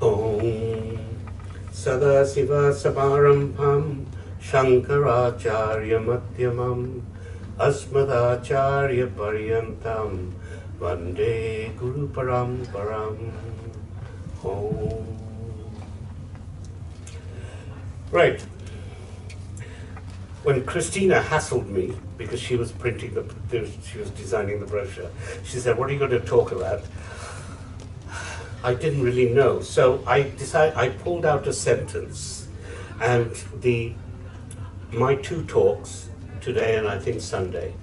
Om Sadasiva Samarambham Shankaracharya Madhyamam Asmadacharya Paryantam Vande Guru Paramparam. Om. Right. When Christina hassled me because she was she was designing the brochure, she said, "What are you going to talk about?" I didn't really know, so I pulled out a sentence, and my two talks today and I think Sunday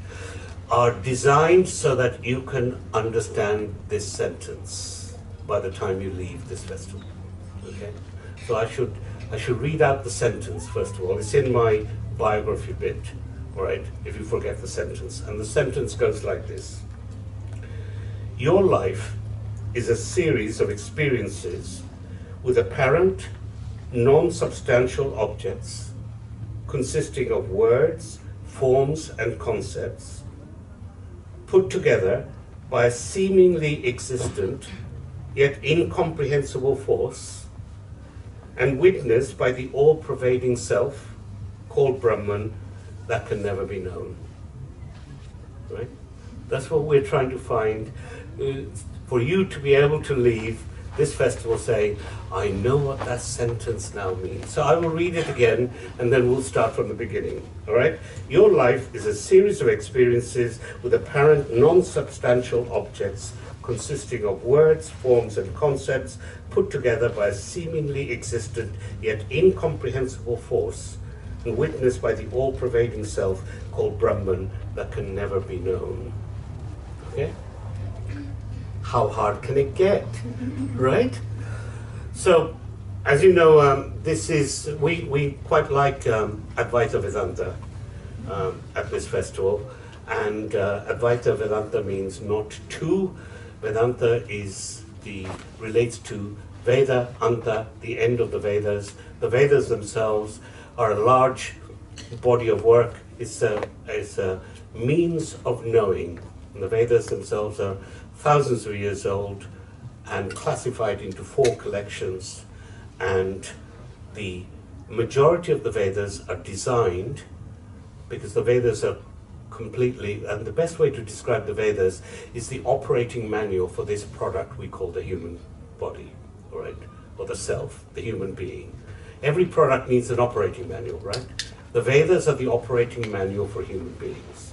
are designed so that you can understand this sentence by the time you leave this festival. Okay, so I should read out the sentence first of all. It's in my biography bit, all right, if you forget the sentence. And the sentence goes like this: your life is a series of experiences with apparent, non-substantial objects consisting of words, forms, and concepts put together by a seemingly existent yet incomprehensible force and witnessed by the all-pervading self called Brahman that can never be known. Right? That's what we're trying to find, for you to be able to leave this festival saying, I know what that sentence now means. So I will read it again and then we'll start from the beginning. All right? Your life is a series of experiences with apparent non-substantial objects consisting of words, forms, and concepts put together by a seemingly existent yet incomprehensible force and witnessed by the all-pervading self called Brahman that can never be known. Okay? How hard can it get? Right? So, as you know, we quite like Advaita Vedanta at this festival, and Advaita Vedanta means not two. Vedanta relates to Veda, Anta, the end of the Vedas. The Vedas themselves are a large body of work. It's a means of knowing. And the Vedas themselves are thousands of years old and classified into 4 collections. And the majority of the Vedas are designed because the Vedas are completely, and the best way to describe the Vedas is the operating manual for this product we call the human body, all right, or the self, the human being. Every product needs an operating manual, right? The Vedas are the operating manual for human beings,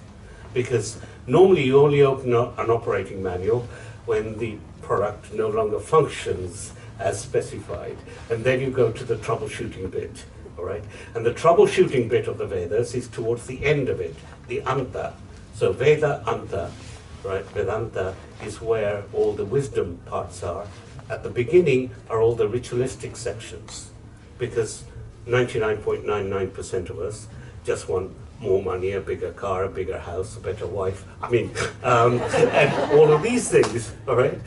because normally you only open an operating manual when the product no longer functions as specified, and then you go to the troubleshooting bit. All right? And the troubleshooting bit of the Vedas is towards the end of it, the Anta. So Veda Anta, right? Vedanta is where all the wisdom parts are. At the beginning are all the ritualistic sections, because 99.99% of us just want more money, a bigger car, a bigger house, a better wife. I mean, and all of these things, all right?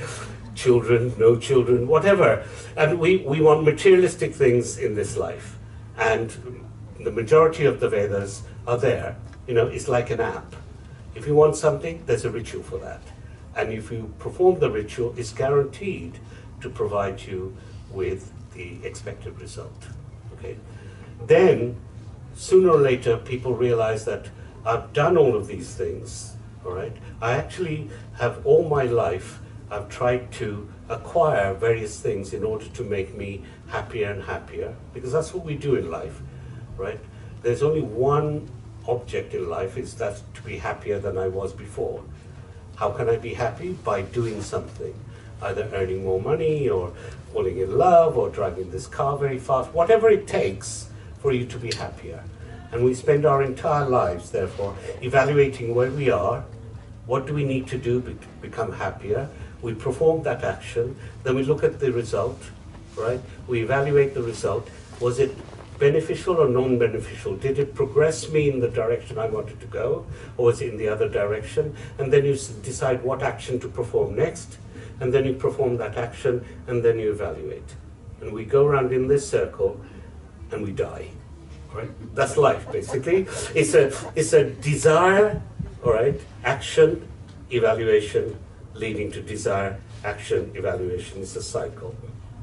Children, no children, whatever. And we want materialistic things in this life. And the majority of the Vedas are there. You know, it's like an app. If you want something, there's a ritual for that. And if you perform the ritual, it's guaranteed to provide you with the expected result. Okay? Then, sooner or later, people realize that I've done all of these things, all right? I actually have all my life, I've tried to acquire various things in order to make me happier and happier, because that's what we do in life, right? There's only one object in life, it's that to be happier than I was before. How can I be happy? By doing something, either earning more money or falling in love or driving this car very fast, whatever it takes for you to be happier. And we spend our entire lives, therefore, evaluating where we are, what do we need to do to become happier. We perform that action, then we look at the result, right? We evaluate the result. Was it beneficial or non-beneficial? Did it progress me in the direction I wanted to go, or was it in the other direction? And then you decide what action to perform next, and then you perform that action, and then you evaluate. And we go around in this circle, and we die, right? That's life, basically. It's a desire, all right, action, evaluation, leading to desire, action, evaluation. It's a cycle,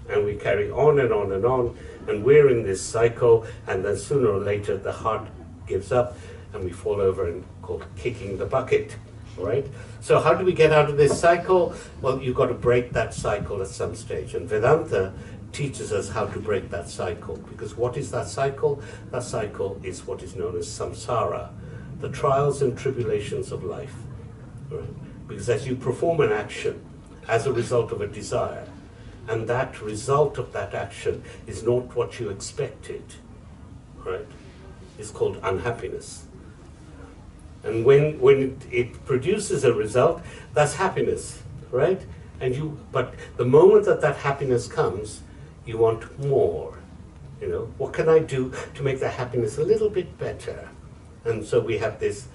And we carry on and on and on, and we're in this cycle, and then sooner or later the heart gives up, and we fall over and called kicking the bucket, right? So how do we get out of this cycle? Well, you've got to break that cycle at some stage, and Vedanta teaches us how to break that cycle, because what is that cycle? That cycle is what is known as samsara, the trials and tribulations of life, right? Because as you perform an action as a result of a desire, and that result of that action is not what you expected, right? It's called unhappiness. And when it produces a result, that's happiness, right? But the moment that happiness comes, you want more. You know, what can I do to make the happiness a little bit better? And so we have this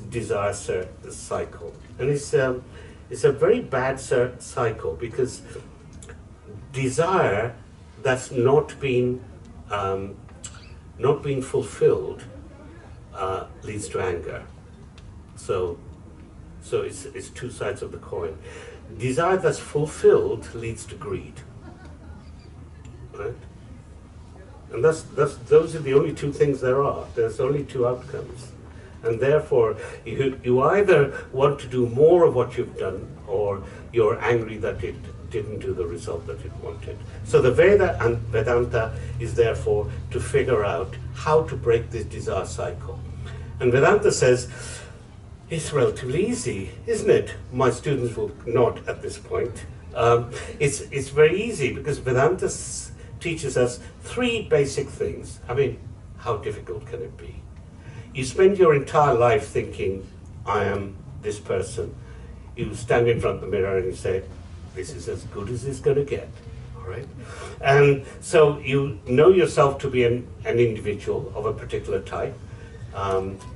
desire cycle, and it's a very bad cycle, because desire that's not been fulfilled leads to anger. So it's two sides of the coin. Desire that's fulfilled leads to greed, right? And those are the only two things there are. There's only two outcomes. And therefore, you either want to do more of what you've done, or you're angry that it didn't do the result that it wanted. So the Veda and Vedanta is therefore to figure out how to break this desire cycle. And Vedanta says, it's relatively easy, isn't it? My students will nod at this point. It's very easy, because Vedanta teaches us three basic things. I mean, how difficult can it be? You spend your entire life thinking, I am this person. You stand in front of the mirror and you say, this is as good as it's going to get, all right? And so you know yourself to be an individual of a particular type,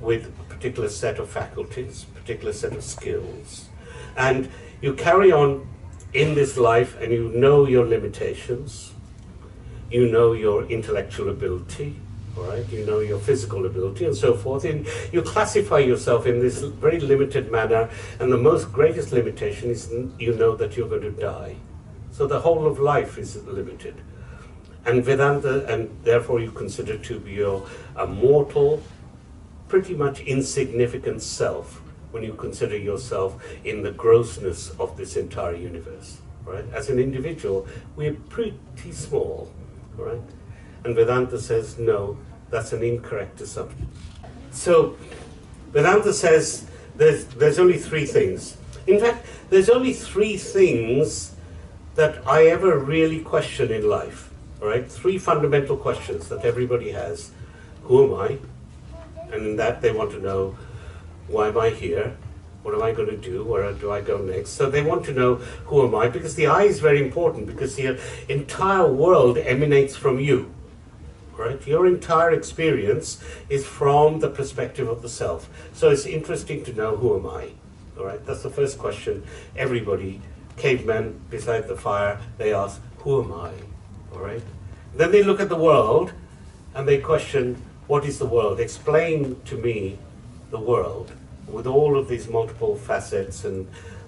with a particular set of faculties, particular set of skills. And you carry on in this life, and you know your limitations, you know your intellectual ability, all right? You know your physical ability and so forth, and you classify yourself in this very limited manner, and the greatest limitation is you know that you're going to die. So the whole of life is limited. And Vedanta, and therefore you consider to be a mortal, pretty much insignificant self when you consider yourself in the grossness of this entire universe, right? As an individual, we're pretty small, right? And Vedanta says, no, that's an incorrect assumption. So Vedanta says there's only three things. In fact, there's only three things that I ever really question in life, all right? Three fundamental questions that everybody has. Who am I? And in that they want to know, why am I here? What am I going to do? Where do I go next? So they want to know, who am I? Because the I is very important, because the entire world emanates from you. Right? Your entire experience is from the perspective of the self. So it's interesting to know, who am I? All right? That's the first question. Everybody, cavemen beside the fire, they ask, who am I? All right? Then they look at the world and they question, what is the world? Explain to me the world with all of these multiple facets and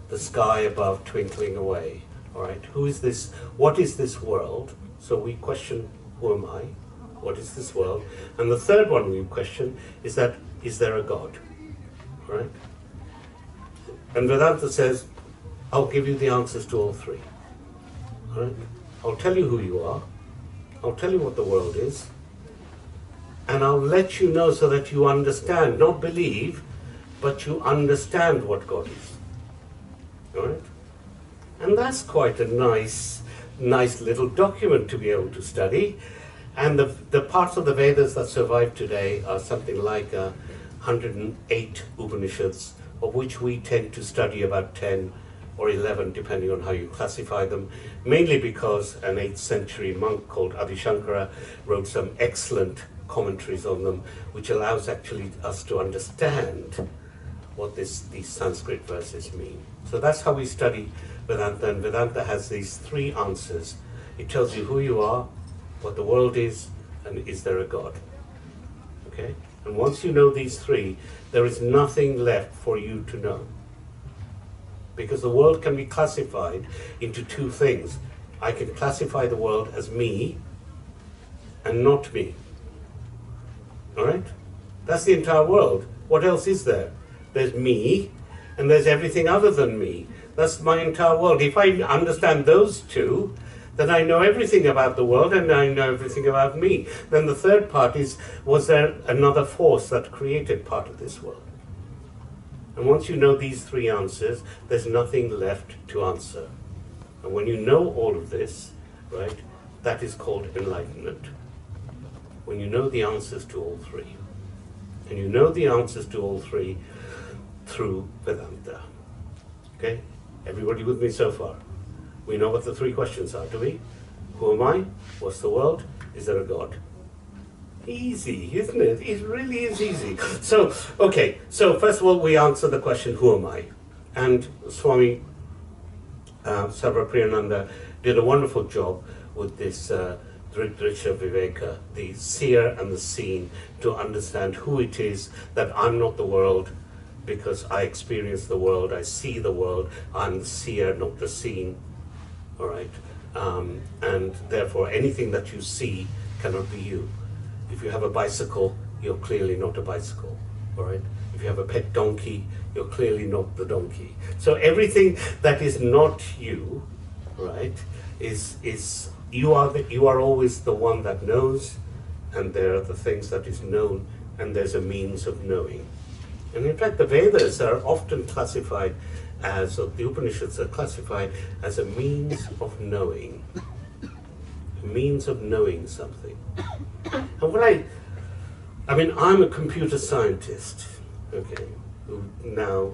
the sky above twinkling away. All right? Who is this? What is this world? So we question, who am I? What is this world? And the third one we question is that, is there a God? Right? And Vedanta says, I'll give you the answers to all three. Right? I'll tell you who you are. I'll tell you what the world is. And I'll let you know so that you understand, not believe, but you understand what God is. All right? And that's quite a nice little document to be able to study. And the parts of the Vedas that survive today are something like 108 Upanishads, of which we tend to study about 10 or 11, depending on how you classify them, mainly because an 8th century monk called Adi Shankara wrote some excellent commentaries on them, which allows actually us to understand what these Sanskrit verses mean. So that's how we study Vedanta, and Vedanta has these three answers. It tells you who you are, what the world is, and is there a God? Okay? And once you know these three, there is nothing left for you to know. Because the world can be classified into two things, I can classify the world as me and not me. All right? That's the entire world. What else is there? There's me, and there's everything other than me. That's my entire world. If I understand those two, then I know everything about the world and I know everything about me. Then the third part is, was there another force that created part of this world? And once you know these three answers, there's nothing left to answer. And when you know all of this, right, that is called enlightenment. When you know the answers to all three. And you know the answers to all three through Vedanta. Okay? Everybody with me so far? We know what the three questions are, do we? Who am I? What's the world? Is there a God? Easy, isn't it? It really is easy. So, okay, so first of all, we answer the question, who am I? And Swami Sarvapriyananda did a wonderful job with this Drisha Viveka, the seer and the seen, to understand who it is that I'm not the world, because I experience the world, I see the world, I'm the seer, not the seen. All right? And therefore, anything that you see cannot be you. If you have a bicycle, you're clearly not a bicycle. All right? If you have a pet donkey, you're clearly not the donkey. So everything that is not you, right, is you are always the one that knows, and there are the things that is known, and there's a means of knowing. And in fact, the Vedas are often classified as, or the Upanishads are classified as a means of knowing. A means of knowing something. And when I mean, I'm a computer scientist, okay, who now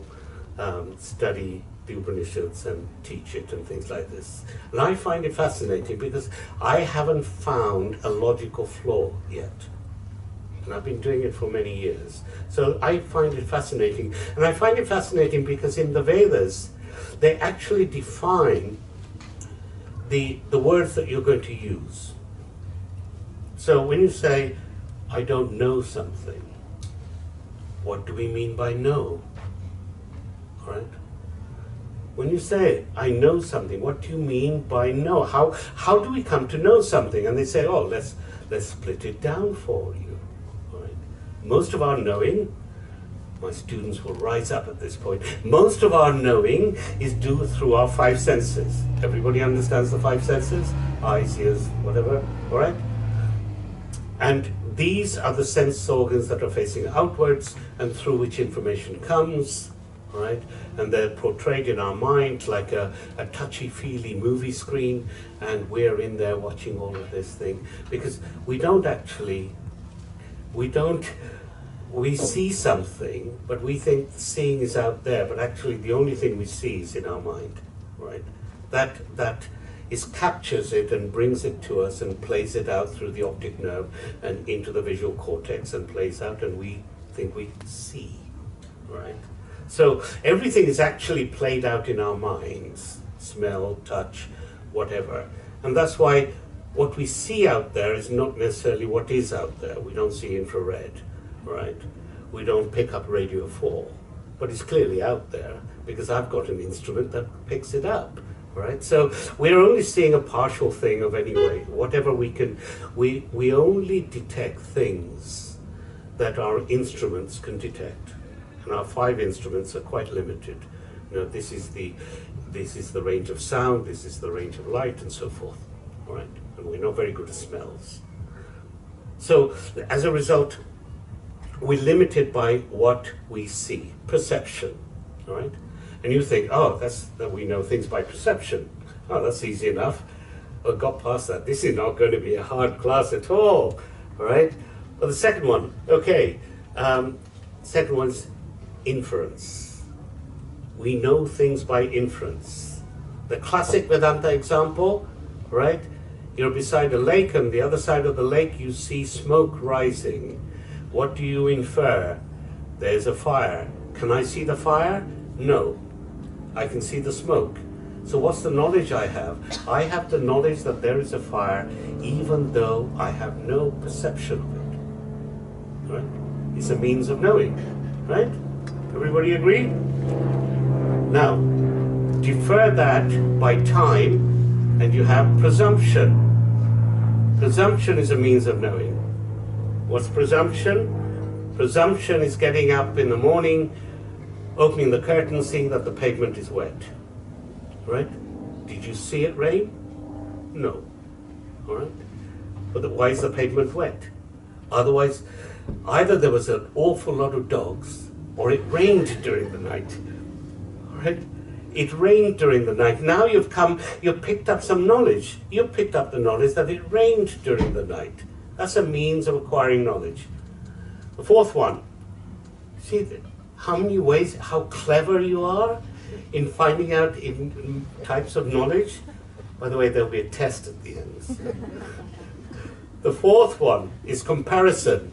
study the Upanishads and teach it and things like this. And I find it fascinating because I haven't found a logical flaw yet. And I've been doing it for many years. So I find it fascinating. And I find it fascinating because in the Vedas, they actually define the words that you're going to use. So when you say, I don't know something, what do we mean by know? All right? When you say, I know something, what do you mean by know? How do we come to know something? And they say, oh, let's split it down for you. Most of our knowing, my students will rise up at this point, most of our knowing is due through our five senses. Everybody understands the five senses? Eyes, ears, whatever, all right? And these are the sense organs that are facing outwards and through which information comes, all right? And they're portrayed in our mind like a touchy-feely movie screen, and we're in there watching all of this thing because we see something, but we think the seeing is out there, but actually the only thing we see is in our mind, right? That captures it and brings it to us and plays it out through the optic nerve and into the visual cortex and plays out, and we think we see, right? So everything is actually played out in our minds, smell, touch, whatever. And that's why what we see out there is not necessarily what is out there. We don't see infrared, right? We don't pick up radio 4, but it's clearly out there because I've got an instrument that picks it up, right? So we're only seeing a partial thing of anyway, whatever we can, we only detect things that our instruments can detect. And our 5 instruments are quite limited. You know, this is the range of sound, this is the range of light, and so forth, all right? And we're not very good at smells. So as a result, we're limited by what we see, perception, all right? And you think, oh, that we know things by perception. Oh, that's easy enough. I got past that. This is not going to be a hard class at all right? Well, the second one, okay. Second one's inference. We know things by inference. The classic Vedanta example, right? You're beside a lake, and the other side of the lake you see smoke rising. What do you infer? There's a fire. Can I see the fire? No. I can see the smoke. So what's the knowledge I have? I have the knowledge that there is a fire, even though I have no perception of it. Right? It's a means of knowing. Right? Everybody agree? Now, defer that by time and you have presumption. Presumption is a means of knowing. What's presumption? Presumption is getting up in the morning, opening the curtain, seeing that the pavement is wet. Right? Did you see it rain? No. All right? But why is the pavement wet? Otherwise, either there was an awful lot of dogs, or it rained during the night. All right? It rained during the night. Now you've picked up some knowledge. You've picked up the knowledge that it rained during the night. That's a means of acquiring knowledge. The fourth one, see how many ways, how clever you are in finding out in types of knowledge. By the way, there'll be a test at the end. The fourth one is comparison.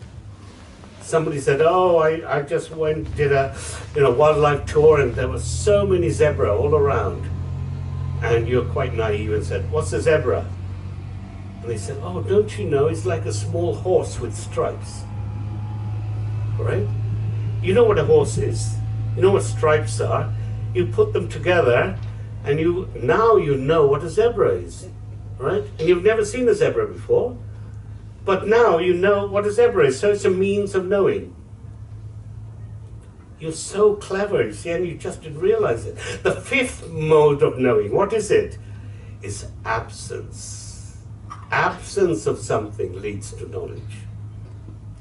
Somebody said, oh, I just did a wildlife tour and there were so many zebra all around. And you're quite naive and said, what's a zebra? And they said, oh, don't you know, it's like a small horse with stripes. All right? You know what a horse is. You know what stripes are. You put them together and now you know what a zebra is. Right? And you've never seen a zebra before. But now you know what a zebra is, so it's a means of knowing. You're so clever, you see, and you just didn't realize it. The fifth mode of knowing, what is it? Is absence. Absence of something leads to knowledge.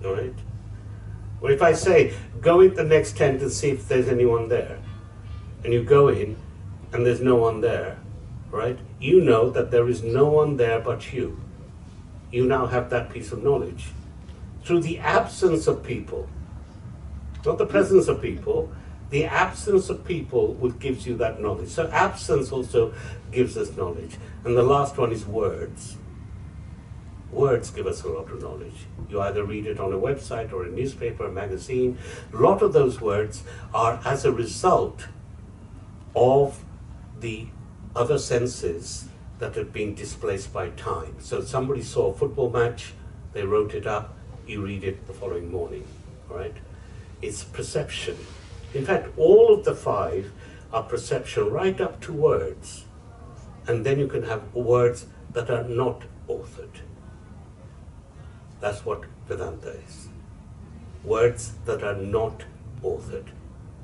All right? Well, if I say, go in the next tent and see if there's anyone there, and you go in and there's no one there, right? You know that there is no one there but you. You now have that piece of knowledge. Through the absence of people, not the presence of people, the absence of people gives you that knowledge. So absence also gives us knowledge. And the last one is words. Words give us a lot of knowledge. You either read it on a website or a newspaper, a magazine. A lot of those words are as a result of the other senses that have been displaced by time. So somebody saw a football match, they wrote it up, you read it the following morning, all right? It's perception. In fact, all of the five are perception right up to words. And then you can have words that are not authored. That's what Vedanta is. Words that are not authored.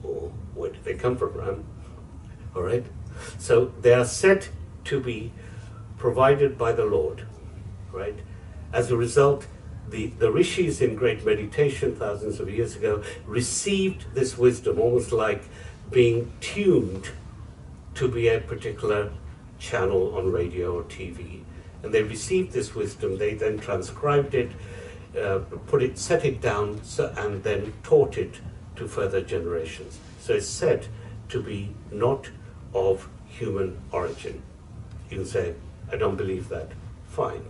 Or where did they come from, Ram? All right? So they are said to be provided by the Lord, right? As a result, the rishis in great meditation thousands of years ago received this wisdom, almost like being tuned to be a particular channel on radio or TV. And they received this wisdom, they then transcribed it, set it down, and then taught it to further generations. So it's said to be not of human origin. You can say, I don't believe that. Fine.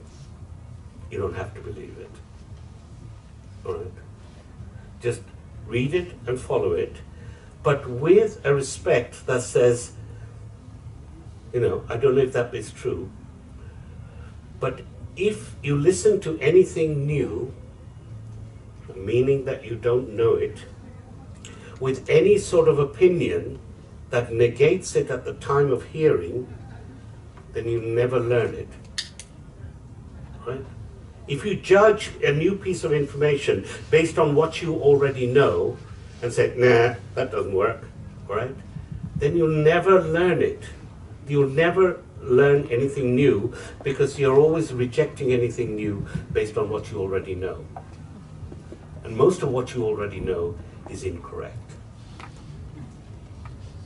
You don't have to believe it. All right? Just read it and follow it, but with a respect that says, I don't know if that is true, but if you listen to anything new, meaning that you don't know it, with any sort of opinion that negates it at the time of hearing, then you never learn it, right? If you judge a new piece of information based on what you already know and say, nah, that doesn't work, right? Then you'll never learn it. You'll never learn anything new because you're always rejecting anything new based on what you already know. And most of what you already know is incorrect.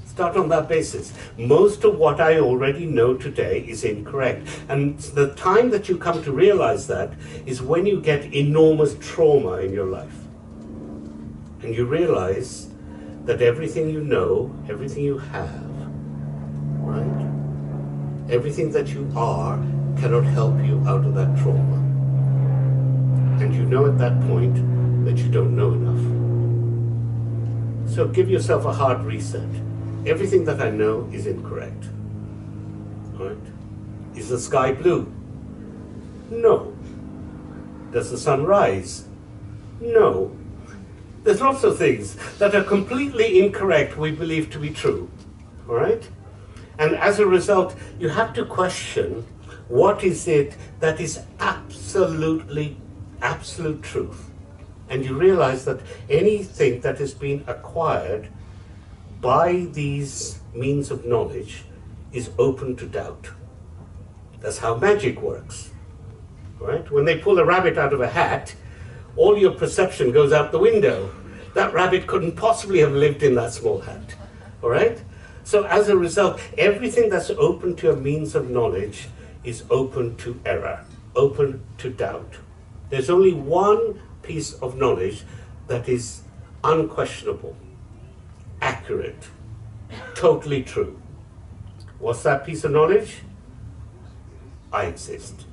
Start on that basis. Most of what I already know today is incorrect. And the time that you come to realize that is when you get enormous trauma in your life. And you realize that everything you know, everything you have, right? Everything that you are cannot help you out of that trauma. And you know at that point that you don't know enough. So give yourself a hard reset. Everything that I know is incorrect. Right? Is the sky blue? No. Does the sun rise? No. There's lots of things that are completely incorrect we believe to be true. All right? And as a result, you have to question What is it that is absolute truth? And you realize that anything that has been acquired by these means of knowledge is open to doubt. That's how magic works, right? When they pull a rabbit out of a hat, all your perception goes out the window. That rabbit couldn't possibly have lived in that small hat, all right? So as a result, everything that's open to a means of knowledge is open to error, open to doubt. There's only one piece of knowledge that is unquestionable, accurate, totally true. What's that piece of knowledge? I exist.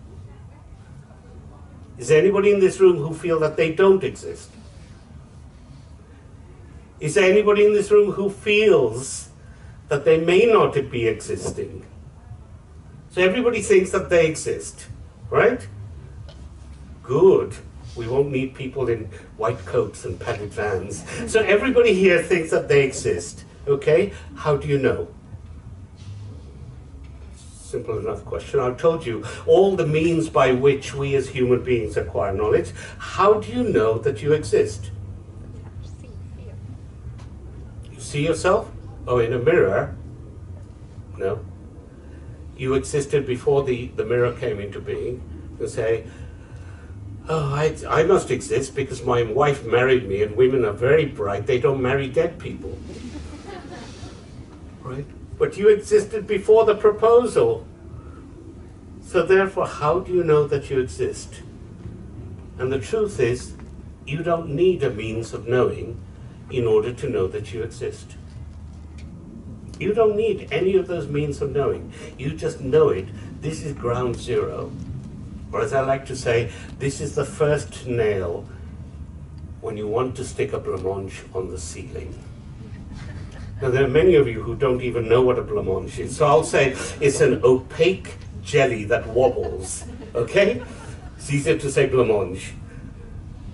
Is there anybody in this room who feel that they don't exist? Is there anybody in this room who feels that they may not be existing? So everybody thinks that they exist, right? Good. We won't need people in white coats and padded vans. So everybody here thinks that they exist, okay? How do you know? Simple enough question. I've told you all the means by which we as human beings acquire knowledge. How do you know that you exist? You see yourself? Oh, in a mirror? No. You existed before the mirror came into being. You say, oh, I must exist because my wife married me, and women are very bright. They don't marry dead people. Right? But you existed before the proposal. So therefore, how do you know that you exist? And the truth is, you don't need a means of knowing in order to know that you exist. You don't need any of those means of knowing. You just know it. This is ground zero. Or as I like to say, this is the first nail when you want to stick a blancmange on the ceiling. Now there are many of you who don't even know what a blancmange is, so I'll say it's an opaque jelly that wobbles, okay? It's easier to say blancmange.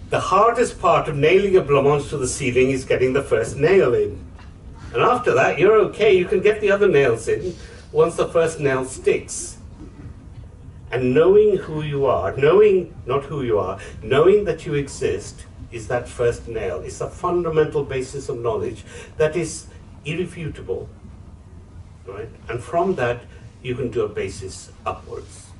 The hardest part of nailing a blancmange to the ceiling is getting the first nail in. And after that, you're okay, you can get the other nails in once the first nail sticks. And knowing who you are, knowing not who you are, knowing that you exist is that first nail. It's a fundamental basis of knowledge that is irrefutable, right? And from that, you can do a basis upwards.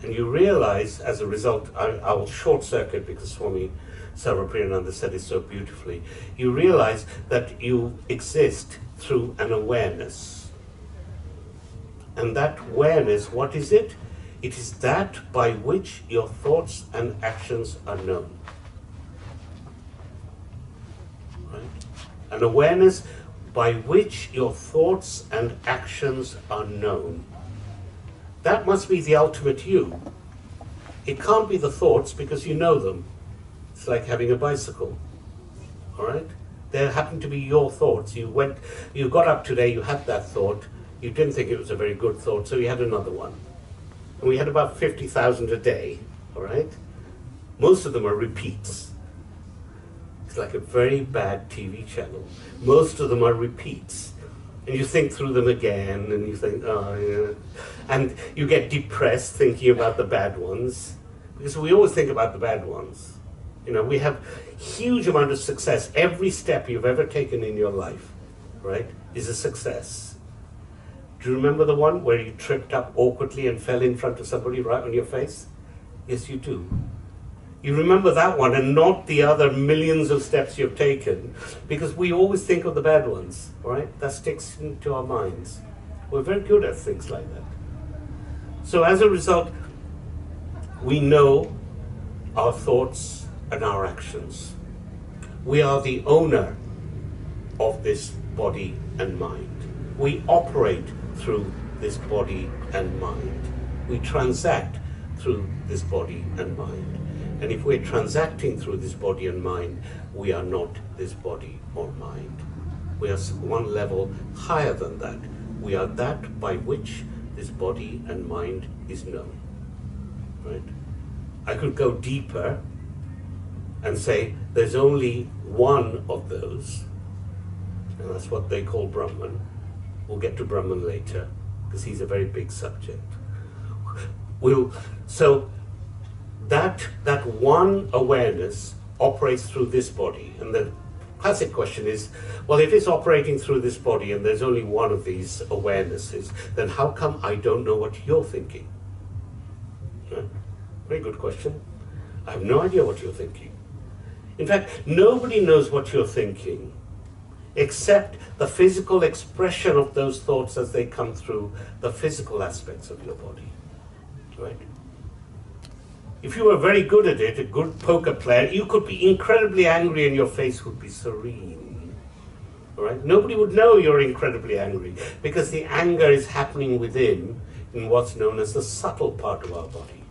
And you realize, as a result, I will short circuit because Swami Sarvapriyananda said it so beautifully. You realize that you exist through an awareness. And that awareness, what is it? It is that by which your thoughts and actions are known. Right? An awareness by which your thoughts and actions are known. That must be the ultimate you. It can't be the thoughts because you know them. It's like having a bicycle. All right? There happen to be your thoughts. You got up today, you had that thought. You didn't think it was a very good thought, so you had another one. And we had about 50,000 a day, all right? Most of them are repeats. It's like a very bad TV channel. Most of them are repeats. And you think through them again, and you think, oh, yeah. And you get depressed thinking about the bad ones, because we always think about the bad ones. You know, we have huge amount of success. Every step you've ever taken in your life, right, is a success. Do you remember the one where you tripped up awkwardly and fell in front of somebody right on your face? Yes, you do. You remember that one and not the other millions of steps you've taken, because we always think of the bad ones, right? That sticks into our minds. We're very good at things like that. So as a result, we know our thoughts and our actions. We are the owner of this body and mind. We operate through this body and mind. We transact through this body and mind. And if we're transacting through this body and mind, we are not this body or mind. We are one level higher than that. We are that by which this body and mind is known. Right? I could go deeper and say there's only one of those, and that's what they call Brahman. We'll get to Brahman later, because he's a very big subject. So that one awareness operates through this body, and the classic question is, well, if it's operating through this body and there's only one of these awarenesses, then how come I don't know what you're thinking? Very good question. I have no idea what you're thinking. In fact, nobody knows what you're thinking except the physical expression of those thoughts as they come through the physical aspects of your body. Right? If you were very good at it, a good poker player, you could be incredibly angry and your face would be serene. All right? Nobody would know you're incredibly angry because the anger is happening within in what's known as the subtle part of our body.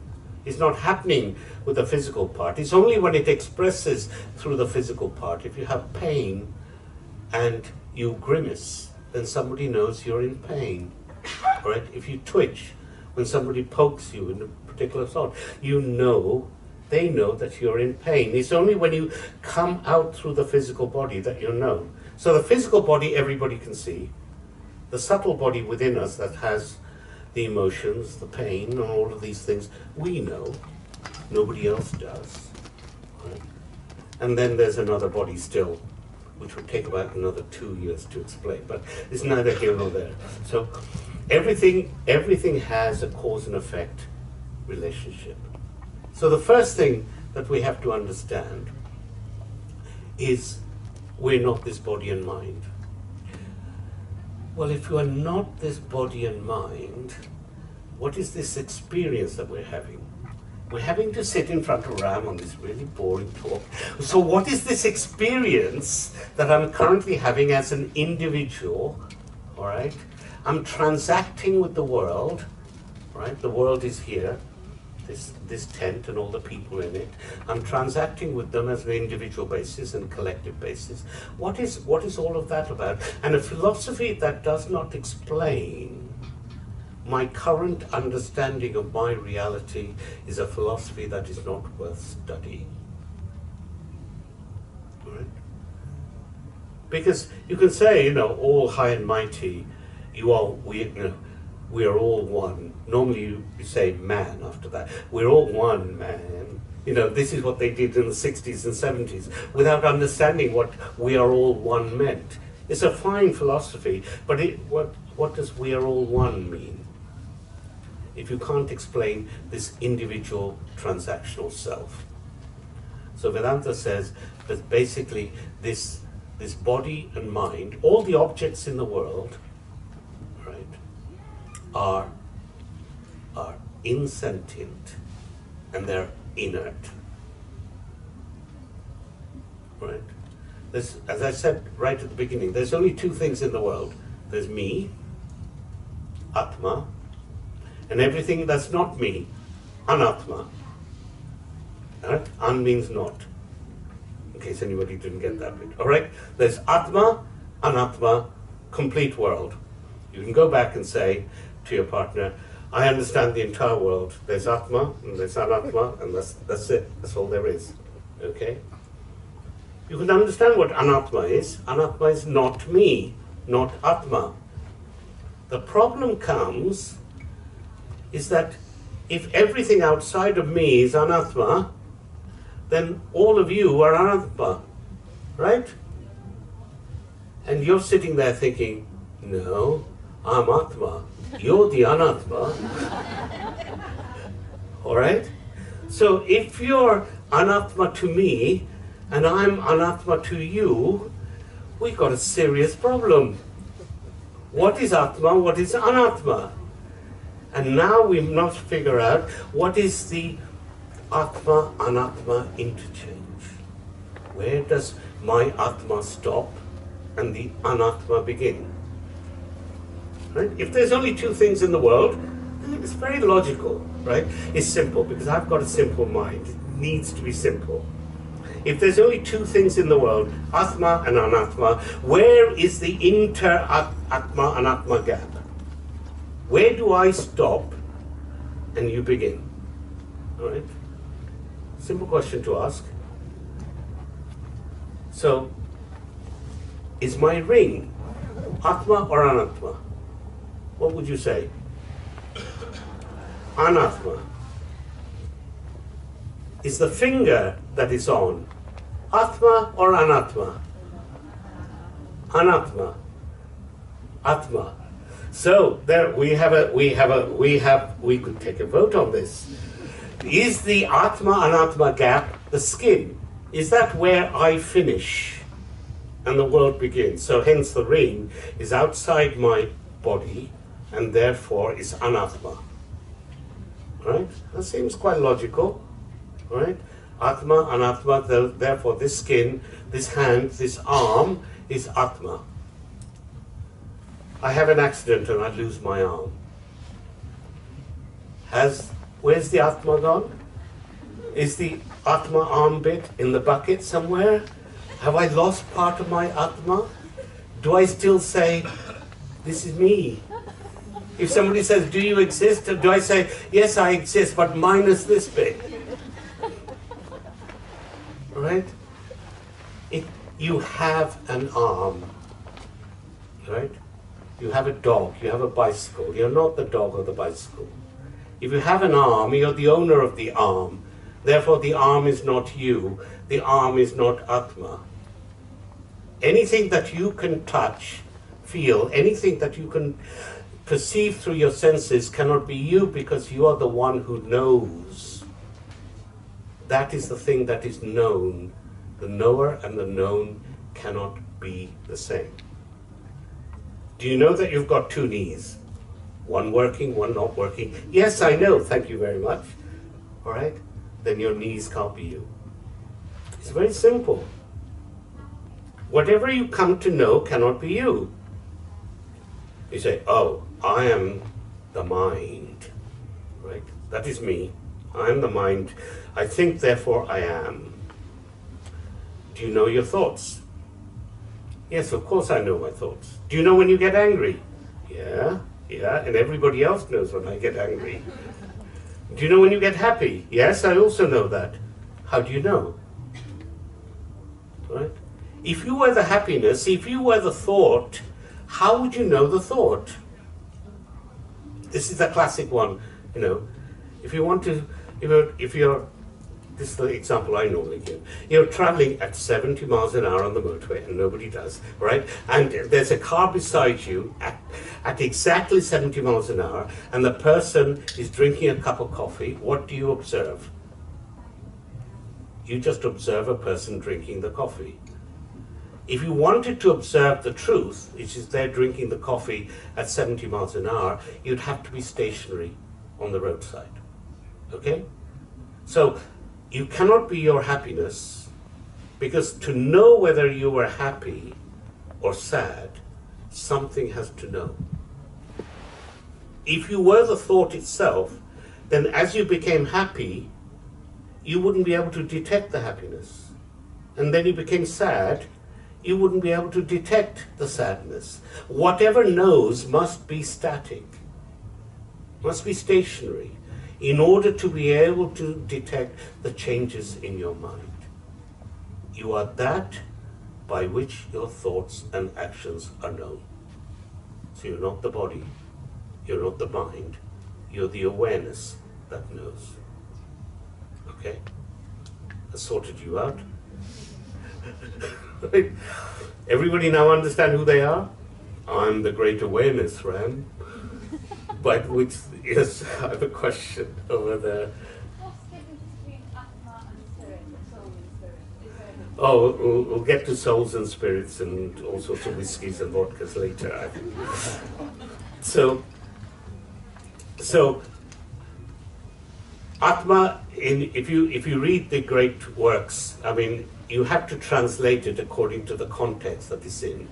It's not happening with the physical part. It's only when it expresses through the physical part. If you have pain and you grimace, then somebody knows you're in pain. All right? If you twitch when somebody pokes you in a particular thought, they know that you're in pain. It's only when you come out through the physical body that you know. So the physical body everybody can see. The subtle body within us that has the emotions, the pain, and all of these things, we know. Nobody else does. Right? And then there's another body still, which would take about another 2 years to explain, but it's neither here nor there. So everything has a cause and effect relationship. So the first thing that we have to understand is we're not this body and mind. Well, if you are not this body and mind, what is this experience that we're having? We're having to sit in front of Ram on this really boring talk. So what is this experience that I'm currently having as an individual, all right? I'm transacting with the world, right? The world is here, this tent and all the people in it. I'm transacting with them as an individual basis and collective basis. What is all of that about? And a philosophy that does not explain my current understanding of my reality is a philosophy that is not worth studying. Right? Because you can say, all high and mighty, we are all one. Normally you say man after that. We're all one, man. This is what they did in the 60s and 70s without understanding what we are all one meant. It's a fine philosophy, but what does we are all one mean? If you can't explain this individual transactional self. So Vedanta says that basically this body and mind, all the objects in the world, right, are insentient and they're inert. Right? As I said right at the beginning, there's only two things in the world. There's me, Atma, and everything that's not me, Anatma. Right? An means not, in case anybody didn't get that bit. All right? There's Atma, Anatma, complete world. You can go back and say to your partner, I understand the entire world. There's Atma and there's Anatma, and that's it. That's all there is. Okay? You can understand what Anatma is. Anatma is not me, not Atma. The problem comes is that if everything outside of me is Anatma, then all of you are Anatma, right? And you're sitting there thinking, no, I'm Atma. You're the Anatma. All right? So if you're Anatma to me and I'm Anatma to you, we've got a serious problem. What is Atma? What is Anatma? And now we must figure out what is the Atma-Anatma interchange. Where does my Atma stop and the Anatma begin? Right? If there's only two things in the world, then it's very logical, right? It's simple, because I've got a simple mind. It needs to be simple. If there's only two things in the world, Atma and Anatma, where is the inter-Atma-Anatma gap? Where do I stop and you begin? All right? Simple question to ask. So, is my ring Atma or Anatma? What would you say? Anatma. Is the finger that is on Atma or Anatma? Anatma. Atma. So there we could take a vote on this. Is the Atma Anatma gap the skin? Is that where I finish and the world begins? So hence the ring is outside my body and therefore is Anatma. Right? That seems quite logical. Right? Atma, Anatma, therefore this skin, this hand, this arm is Atma. I have an accident and I lose my arm. Where's the Atma gone? Is the Atma arm bit in the bucket somewhere? Have I lost part of my Atma? Do I still say, this is me? If somebody says, do you exist? Do I say, yes, I exist, but minus this bit? Right? You have an arm. Right? You have a dog, you have a bicycle. You're not the dog or the bicycle. If you have an arm, you're the owner of the arm. Therefore, the arm is not you. The arm is not Atma. Anything that you can touch, feel, anything that you can perceive through your senses cannot be you because you are the one who knows. That is the thing that is known. The knower and the known cannot be the same. Do you know that you've got two knees? One working, one not working. Yes, I know, thank you very much. All right? Then your knees can't be you. It's very simple. Whatever you come to know cannot be you. You say, oh, I am the mind. Right? That is me. I am the mind. I think, therefore I am. Do you know your thoughts? Yes, of course I know my thoughts. Do you know when you get angry? Yeah, and everybody else knows when I get angry. Do you know when you get happy? Yes, I also know that. How do you know? Right? If you were the happiness, if you were the thought, how would you know the thought? This is the classic one, you know. If you want to, if you're, this is the example I normally give. You're traveling at 70 miles an hour on the motorway, and nobody does, right? And there's a car beside you at exactly 70 miles an hour, and the person is drinking a cup of coffee. What do you observe? You just observe a person drinking the coffee. If you wanted to observe the truth, which is they're drinking the coffee at 70 miles an hour, you'd have to be stationary on the roadside. Okay? So, you cannot be your happiness, because to know whether you were happy or sad, something has to know. If you were the thought itself, then as you became happy, you wouldn't be able to detect the happiness. And then you became sad, you wouldn't be able to detect the sadness. Whatever knows must be static, must be stationary, in order to be able to detect the changes in your mind. You are that by which your thoughts and actions are known. So you're not the body, you're not the mind, you're the awareness that knows. Okay? I sorted you out. Everybody now understand who they are? I'm the great awareness, Ram. But which, yes, I have a question over there. What's the difference between Atma and spirit, soul and spirit? Is there Oh, we'll get to souls and spirits and all sorts of whiskies and vodkas later, I think. So Atma, if you read the great works, I mean, you have to translate it according to the context that it's in.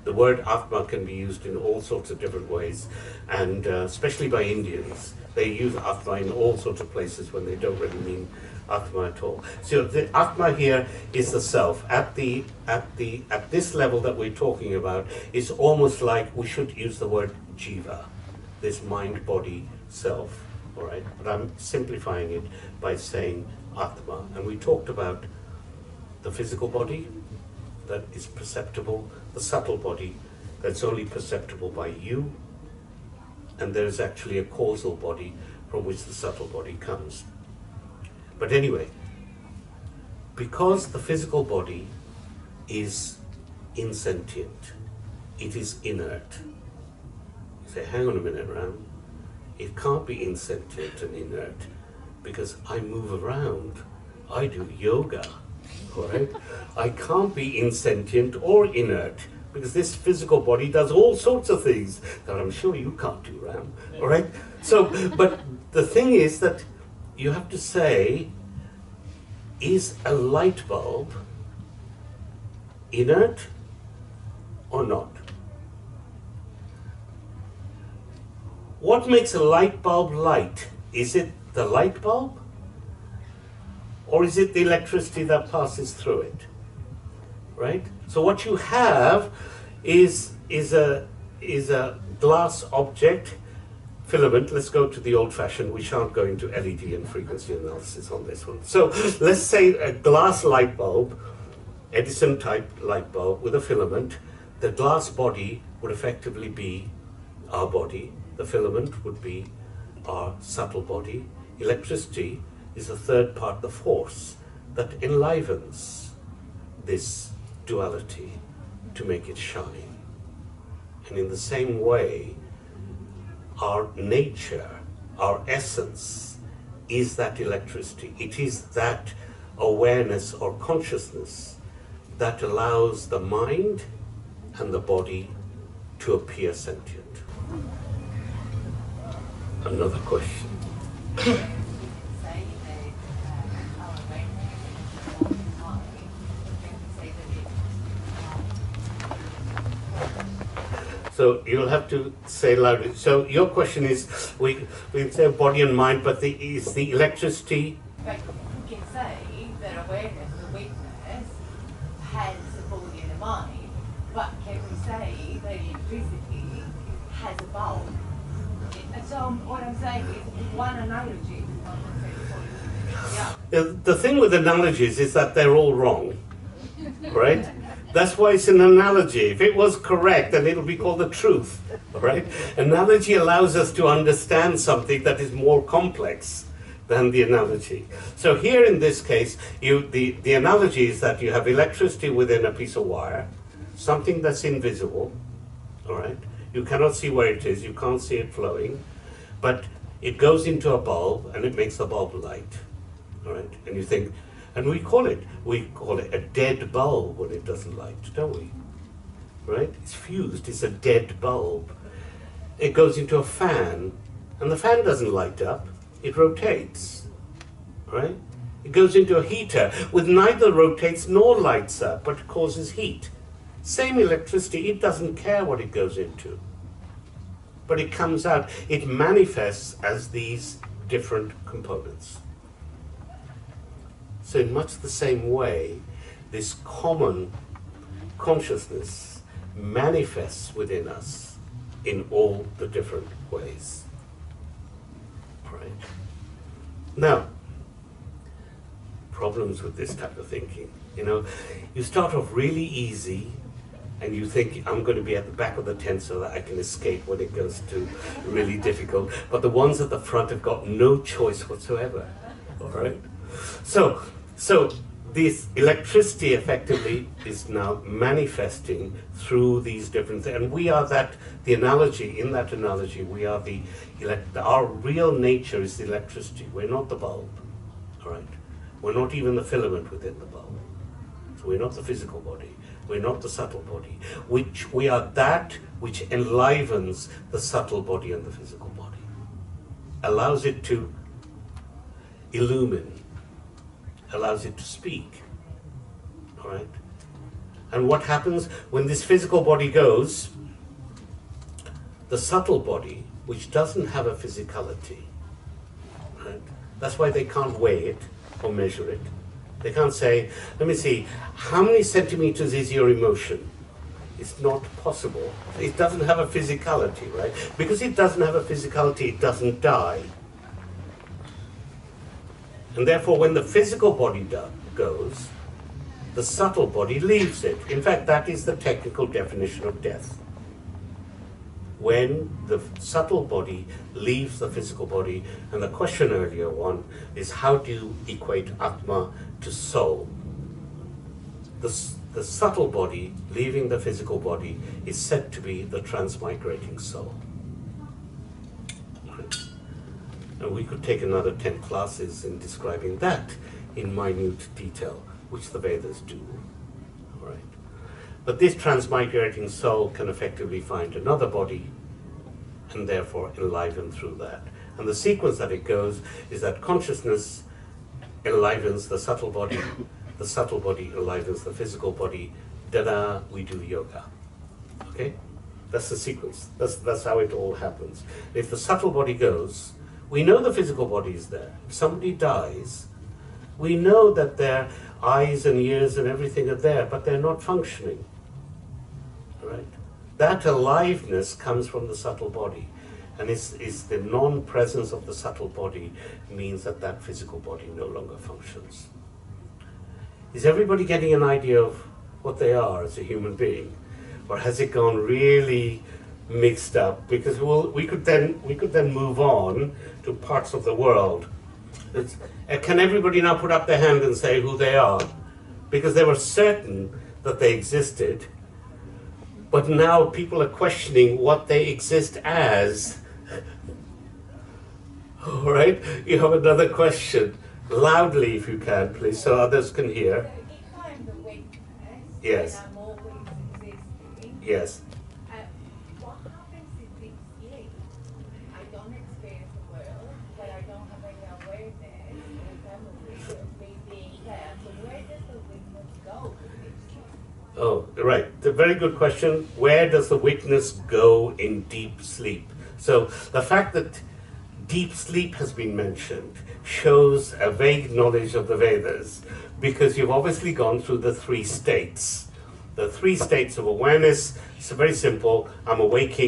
The word Atma can be used in all sorts of different ways, and especially by Indians. They use Atma in all sorts of places when they don't really mean Atma at all. So the Atma here is the self. At this level that we're talking about, it's almost like we should use the word Jiva, this mind-body self. All right, but I'm simplifying it by saying Atma, and we talked about the physical body that is perceptible, the subtle body that's only perceptible by you, and there is actually a causal body from which the subtle body comes. But anyway, because the physical body is insentient, it is inert. You say, hang on a minute, Ram. It can't be insentient and inert because I move around. I do yoga, all right? I can't be insentient or inert because this physical body does all sorts of things that I'm sure you can't do, Ram, all right? So, but the thing is that you have to say, is a light bulb inert or not? What makes a light bulb light? Is it the light bulb? Or is it the electricity that passes through it? Right? So what you have is a glass object, filament. Let's go to the old-fashioned. We shan't go into LED and frequency analysis on this one. So let's say a glass light bulb, Edison type light bulb with a filament. The glass body would effectively be our body. The filament would be our subtle body. Electricity is the third part, the force that enlivens this duality to make it shine. And in the same way, our nature, our essence, is that electricity. It is that awareness or consciousness that allows the mind and the body to appear sentient. Another question. So you'll have to say loudly. So your question is, we say body and mind, but is the electricity? But you can say that awareness, the weakness, has a body and a mind, but can we say that electricity has a bulb? So what I'm saying is one analogy. Yeah. The thing with analogies is that they're all wrong, right? That's why it's an analogy. If it was correct, then it'll be called the truth, right? Analogy allows us to understand something that is more complex than the analogy. So here in this case, the analogy is that you have electricity within a piece of wire, something that's invisible, all right? You cannot see where it is, you can't see it flowing, but it goes into a bulb and it makes the bulb light, all right? And you think, and we call it a dead bulb when it doesn't light, don't we? Right? It's fused, it's a dead bulb. It goes into a fan, and the fan doesn't light up, it rotates, right? It goes into a heater, with neither rotates nor lights up, but causes heat. Same electricity, it doesn't care what it goes into. But it comes out, it manifests as these different components. So in much the same way, this common consciousness manifests within us in all the different ways. Right? Now, problems with this type of thinking. You know, you start off really easy and you think, I'm going to be at the back of the tent so that I can escape when it goes to really difficult. But the ones at the front have got no choice whatsoever. All right? So this electricity effectively is now manifesting through these different things. And we are the analogy, in that analogy, we are our real nature is the electricity. We're not the bulb, all right? We're not even the filament within the bulb. So we're not the physical body. We're not the subtle body. We are that which enlivens the subtle body and the physical body. Allows it to illumine. Allows it to speak, all right? And what happens when this physical body goes, the subtle body, which doesn't have a physicality, right? That's why they can't weigh it or measure it. They can't say, let me see, how many centimeters is your emotion? It's not possible. It doesn't have a physicality, right? Because it doesn't have a physicality, it doesn't die. And therefore, when the physical body goes, the subtle body leaves it. In fact, that is the technical definition of death. when the subtle body leaves the physical body. And the question earlier one is, how do you equate Atma to soul? The subtle body leaving the physical body is said to be the transmigrating soul. Right? And we could take another 10 classes in describing that in minute detail, which the Vedas do. All right? But this transmigrating soul can effectively find another body and therefore enliven through that. And the sequence that it goes is that consciousness enlivens the subtle body enlivens the physical body, da-da, we do yoga. Okay? That's the sequence. That's how it all happens. If the subtle body goes, we know the physical body is there. If somebody dies, we know that their eyes and ears and everything are there, but they're not functioning. Right? That aliveness comes from the subtle body. And it's the non-presence of the subtle body means that that physical body no longer functions. Is everybody getting an idea of what they are as a human being? Or has it gone really mixed up? Because we could then move on to parts of the world. Can everybody now put up their hand and say who they are? Because they were certain that they existed, but now people are questioning what they exist as. All right, you have another question. Loudly, if you can, please, so others can hear. So if I'm the witness, Yes. and I'm always existing, Yes. what happens in deep sleep? I don't experience the world, but I don't have any awareness of me being there. So where does the witness go in deep sleep? Oh, right. It's a very good question. Where does the witness go in deep sleep? So the fact that deep sleep has been mentioned shows a vague knowledge of the Vedas, because you've obviously gone through the 3 states. The 3 states of awareness. It's very simple. I'm awake,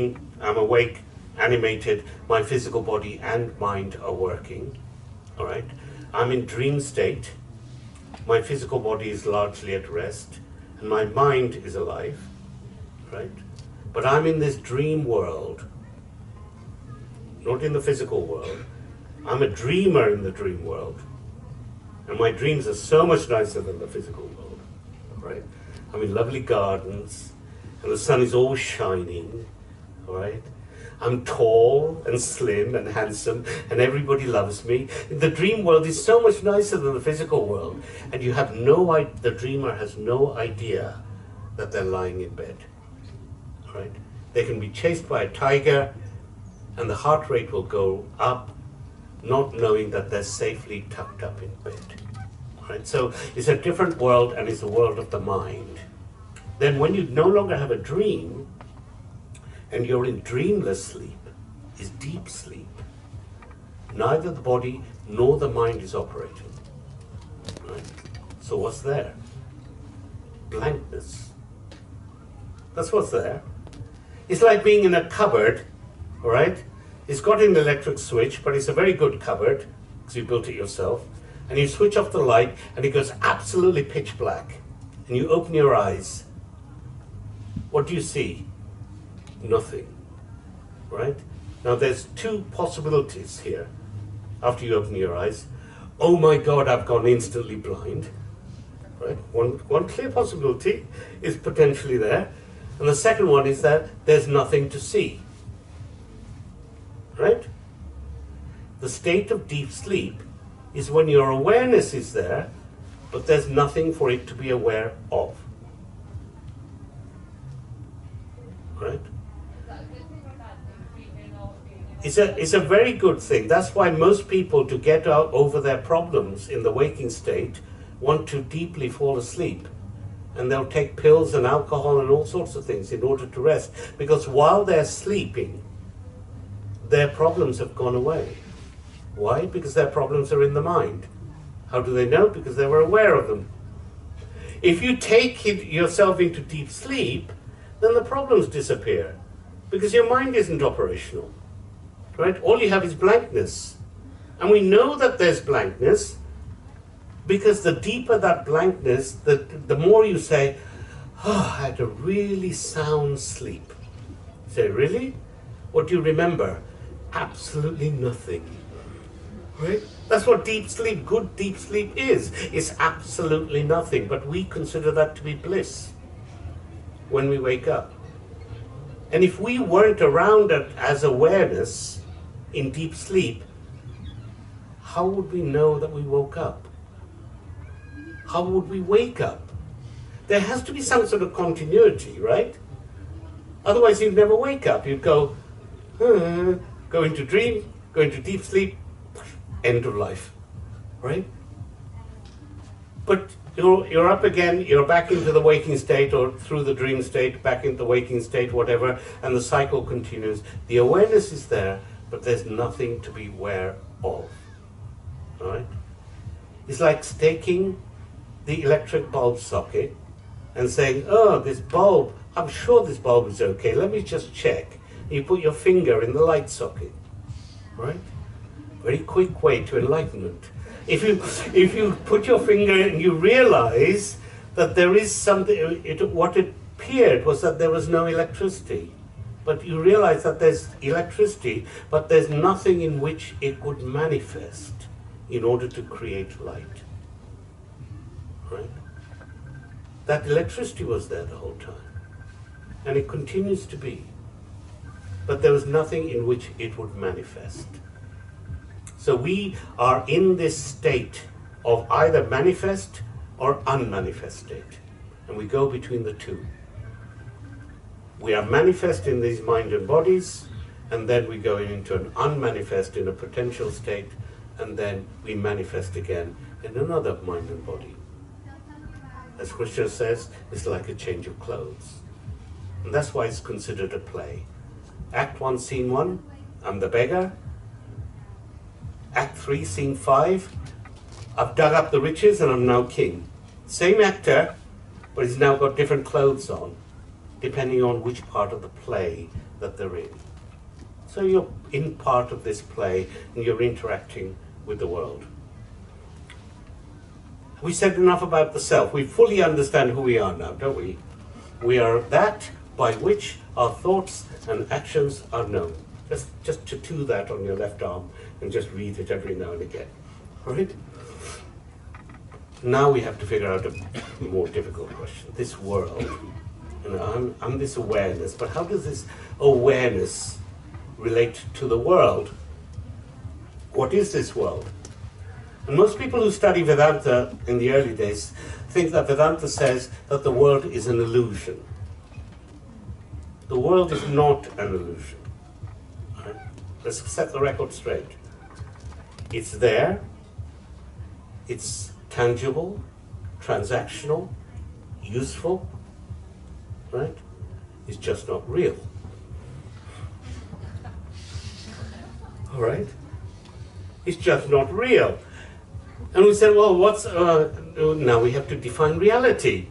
animated, my physical body and mind are working. All right. I'm in dream state. My physical body is largely at rest, and my mind is alive. Right. But I'm in this dream world, not in the physical world. I'm a dreamer in the dream world. And my dreams are so much nicer than the physical world. Right? I'm in lovely gardens, and the sun is always shining. All right? I'm tall and slim and handsome, and everybody loves me. The dream world is so much nicer than the physical world. And you have the dreamer has no idea that they're lying in bed. All right? They can be chased by a tiger, and the heart rate will go up, not knowing that they're safely tucked up in bed. Right? So it's a different world, and it's a world of the mind. Then when you no longer have a dream, and you're in dreamless sleep, is deep sleep, neither the body nor the mind is operating. Right? So what's there? Blankness. That's what's there. It's like being in a cupboard. All right? It's got an electric switch, but it's a very good cupboard, because you built it yourself. And you switch off the light, and it goes absolutely pitch black. And you open your eyes. What do you see? Nothing. Right? Now there's 2 possibilities here after you open your eyes. Oh my God, I've gone instantly blind. Right? One clear possibility is potentially there. And the second one is that there's nothing to see. Right? The state of deep sleep is when your awareness is there, but there's nothing for it to be aware of. Right? It's a very good thing. That's why most people, to get over their problems in the waking state, want to deeply fall asleep. And they'll take pills and alcohol and all sorts of things in order to rest. Because while they're sleeping, their problems have gone away. Why? Because their problems are in the mind. How do they know? Because they were aware of them. If you take yourself into deep sleep, then the problems disappear. Because your mind isn't operational. Right? All you have is blankness. And we know that there's blankness, because the deeper that blankness, the more you say, oh, I had a really sound sleep. You say, really? What do you remember? Absolutely nothing. Right? That's what deep sleep, good deep sleep is. It's absolutely nothing, but we consider that to be bliss when we wake up. And if we weren't around it as awareness in deep sleep, how would we know that we woke up? How would we wake up? There has to be some sort of continuity, right? Otherwise you'd never wake up. You'd go into dream, go into deep sleep, end of life, right? But you're up again, you're back into the waking state, or through the dream state, back into the waking state, whatever, and the cycle continues. The awareness is there, but there's nothing to be aware of, right? It's like taking the electric bulb socket and saying, oh, this bulb, I'm sure this bulb is okay, let me just check. You put your finger in the light socket, right? Very quick way to enlightenment. If you put your finger and you realize that there is something, what it appeared was that there was no electricity. But you realize that there's electricity, but there's nothing in which it would manifest in order to create light. Right? That electricity was there the whole time. And it continues to be. But there was nothing in which it would manifest. So we are in this state of either manifest or unmanifest state. And we go between the two. We are manifest in these mind and bodies, and then we go into an unmanifest in a potential state, and then we manifest again in another mind and body. As Krishna says, it's like a change of clothes. And that's why it's considered a play. Act 1, Scene 1, I'm the beggar. Act 3, Scene 5, I've dug up the riches and I'm now king. Same actor, but he's now got different clothes on, depending on which part of the play that they're in. So you're in part of this play and you're interacting with the world. We said enough about the self. We fully understand who we are now, don't we? We are that by which our thoughts and actions are known. Just tattoo that on your left arm and just read it every now and again. All right? Now we have to figure out a more difficult question. This world, I'm this awareness, but how does this awareness relate to the world? What is this world? And most people who study Vedanta in the early days think that Vedanta says that the world is an illusion. The world is not an illusion. Right? Let's set the record straight. It's there, it's tangible, transactional, useful, right? It's just not real. All right? It's just not real. And we said, well, now we have to define reality.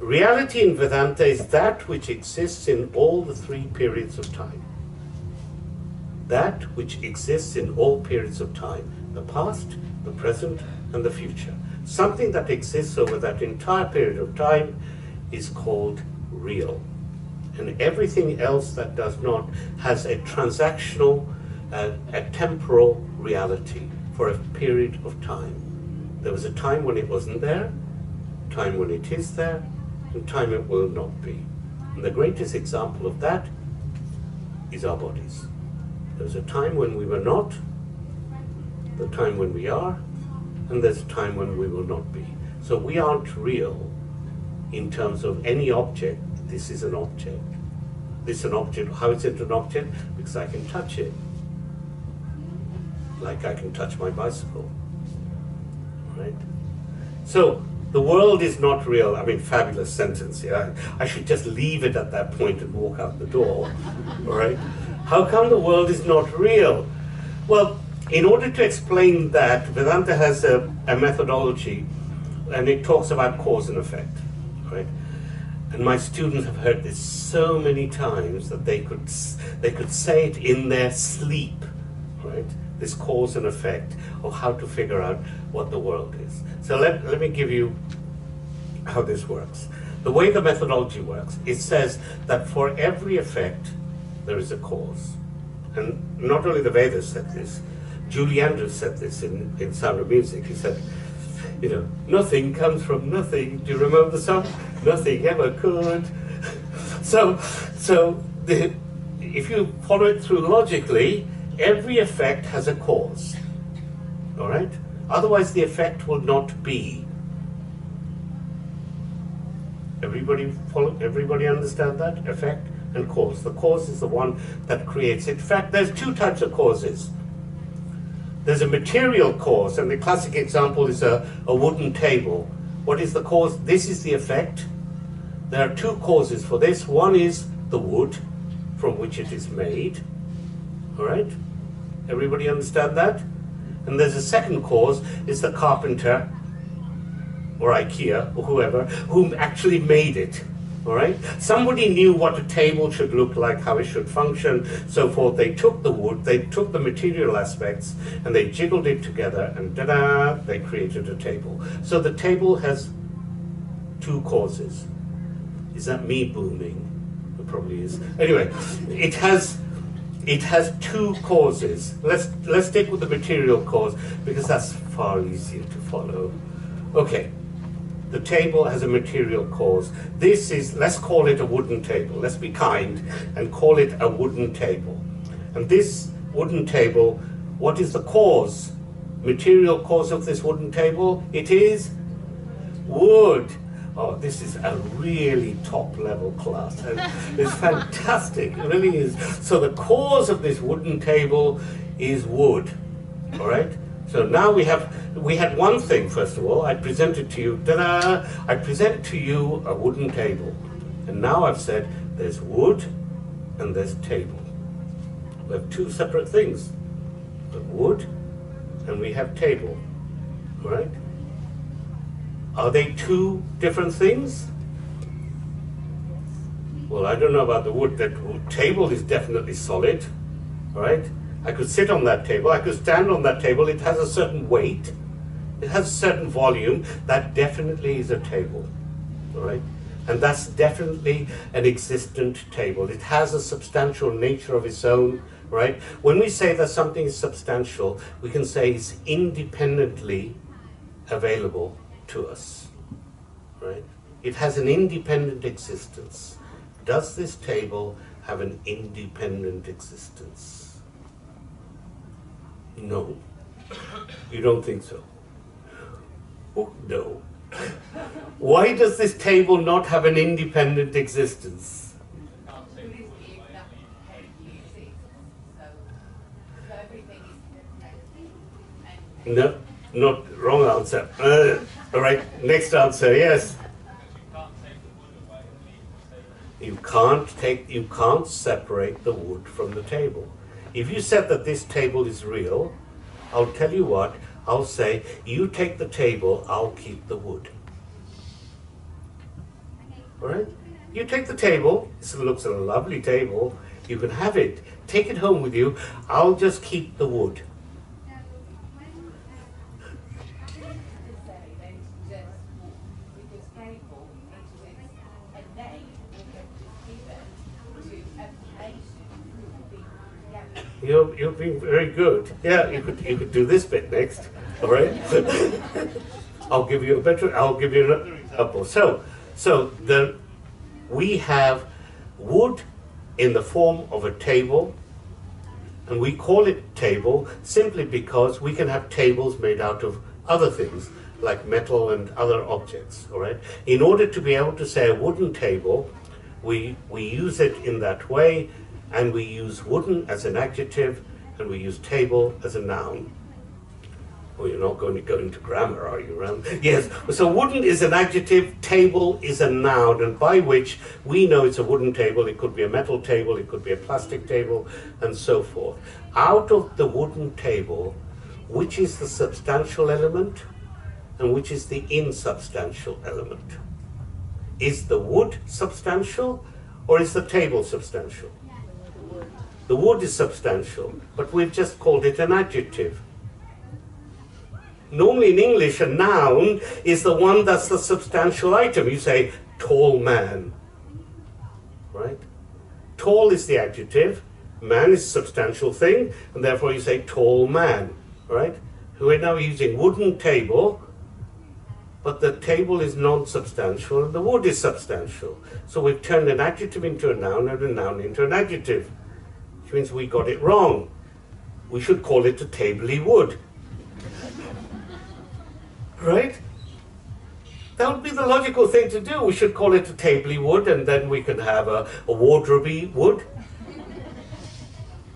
Reality in Vedanta is that which exists in all the three periods of time. That which exists in all periods of time. The past, the present, and the future. Something that exists over that entire period of time is called real. And everything else that does not has a transactional, a temporal reality for a period of time. There was a time when it wasn't there, time when it is there, and time it will not be. And the greatest example of that is our bodies. There was a time when we were not, the time when we are, and there's a time when we will not be. So we aren't real in terms of any object. This is an object. This is an object. How is it an object? Because I can touch it. Like I can touch my bicycle. Right? So the world is not real. I mean, fabulous sentence. Yeah, I should just leave it at that point and walk out the door. All right? How come the world is not real? Well, in order to explain that, Vedanta has a methodology, and it talks about cause and effect. Right? And my students have heard this so many times that they could say it in their sleep. Right? This cause and effect of how to figure out what the world is. So let me give you how this works. The way the methodology works, it says that for every effect, there is a cause. And not only the Vedas said this, Julie Andrews said this in Sound of Music. He said, you know, nothing comes from nothing. Do you remember the song? Nothing ever could. If you follow it through logically, every effect has a cause. All right? Otherwise, the effect will not be. Everybody understand that? Effect and cause. The cause is the one that creates it. In fact, there's two types of causes. There's a material cause, and the classic example is a wooden table. What is the cause? This is the effect. There are two causes for this. One is the wood from which it is made. All right? Everybody understand that? And there's a second cause, is the carpenter or IKEA or whoever who actually made it. All right? Somebody knew what a table should look like, how it should function, so forth. They took the wood, they took the material aspects, and they jiggled it together, and ta-da, they created a table. So the table has two causes. Is that me booming? It probably is. Anyway, it has two causes. Let's stick with the material cause because that's far easier to follow. Okay. The table has a material cause. This is, let's call it a wooden table. Let's be kind and call it a wooden table. And this wooden table, what is the cause? Material cause of this wooden table? It is wood. Oh, this is a really top level class. And it's fantastic, it really is. So the cause of this wooden table is wood, all right? So now we had one thing, first of all. I presented to you, ta-da! I present to you a wooden table. And now I've said there's wood and there's table. We have two separate things. We have wood and we have table, all right? Are they two different things? Well, I don't know about the wood. That table is definitely solid, all right? I could sit on that table, I could stand on that table, it has a certain weight, it has a certain volume, that definitely is a table, all right? And that's definitely an existent table. It has a substantial nature of its own, right? When we say that something is substantial, we can say it's independently available to us, right? It has an independent existence. Does this table have an independent existence? No. You don't think so? Oh, no. Why does this table not have an independent existence? No, not wrong answer. All right, next answer, yes. You can't separate the wood from the table. If you said that this table is real, I'll tell you what, I'll say, you take the table, I'll keep the wood. All right? You take the table, it looks a lovely table, you can have it, take it home with you, I'll just keep the wood. You're being very good. Yeah, you could do this bit next. All right. I'll give you another example. We have wood in the form of a table, and we call it table simply because we can have tables made out of other things like metal and other objects. All right. In order to be able to say a wooden table, we use it in that way. And we use wooden as an adjective, and we use table as a noun. Well, you're not going to go into grammar, are you, Ram? Yes, so wooden is an adjective, table is a noun, and by which we know it's a wooden table. It could be a metal table, it could be a plastic table, and so forth. Out of the wooden table, which is the substantial element, and which is the insubstantial element? Is the wood substantial, or is the table substantial? The wood is substantial, but we've just called it an adjective. Normally in English, a noun is the one that's the substantial item. You say, tall man, right? tall is the adjective, man is a substantial thing, and therefore you say tall man, right? We're now using wooden table, but the table is non-substantial and the wood is substantial. So we've turned an adjective into a noun and a noun into an adjective, which means we got it wrong. We should call it a tabley wood. Right? That would be the logical thing to do. We should call it a tabley wood, and then we can have a wardrobe wood.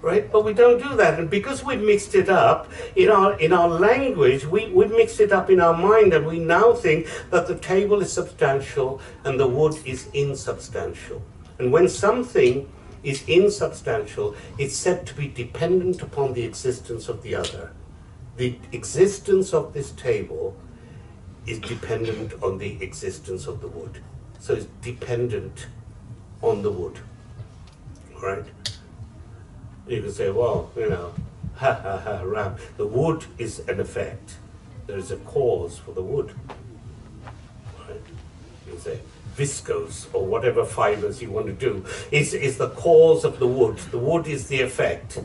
Right? But we don't do that. And because we've mixed it up in our language, we've mixed it up in our mind, and we now think that the table is substantial and the wood is insubstantial. And when something is insubstantial, it's said to be dependent upon the existence of the other. The existence of this table is dependent on the existence of the wood. So it's dependent on the wood. Right? You can say, well, Ram, the wood is an effect. There is a cause for the wood. Right? You can say, viscose, or whatever fibers you want to do, is the cause of the wood. The wood is the effect.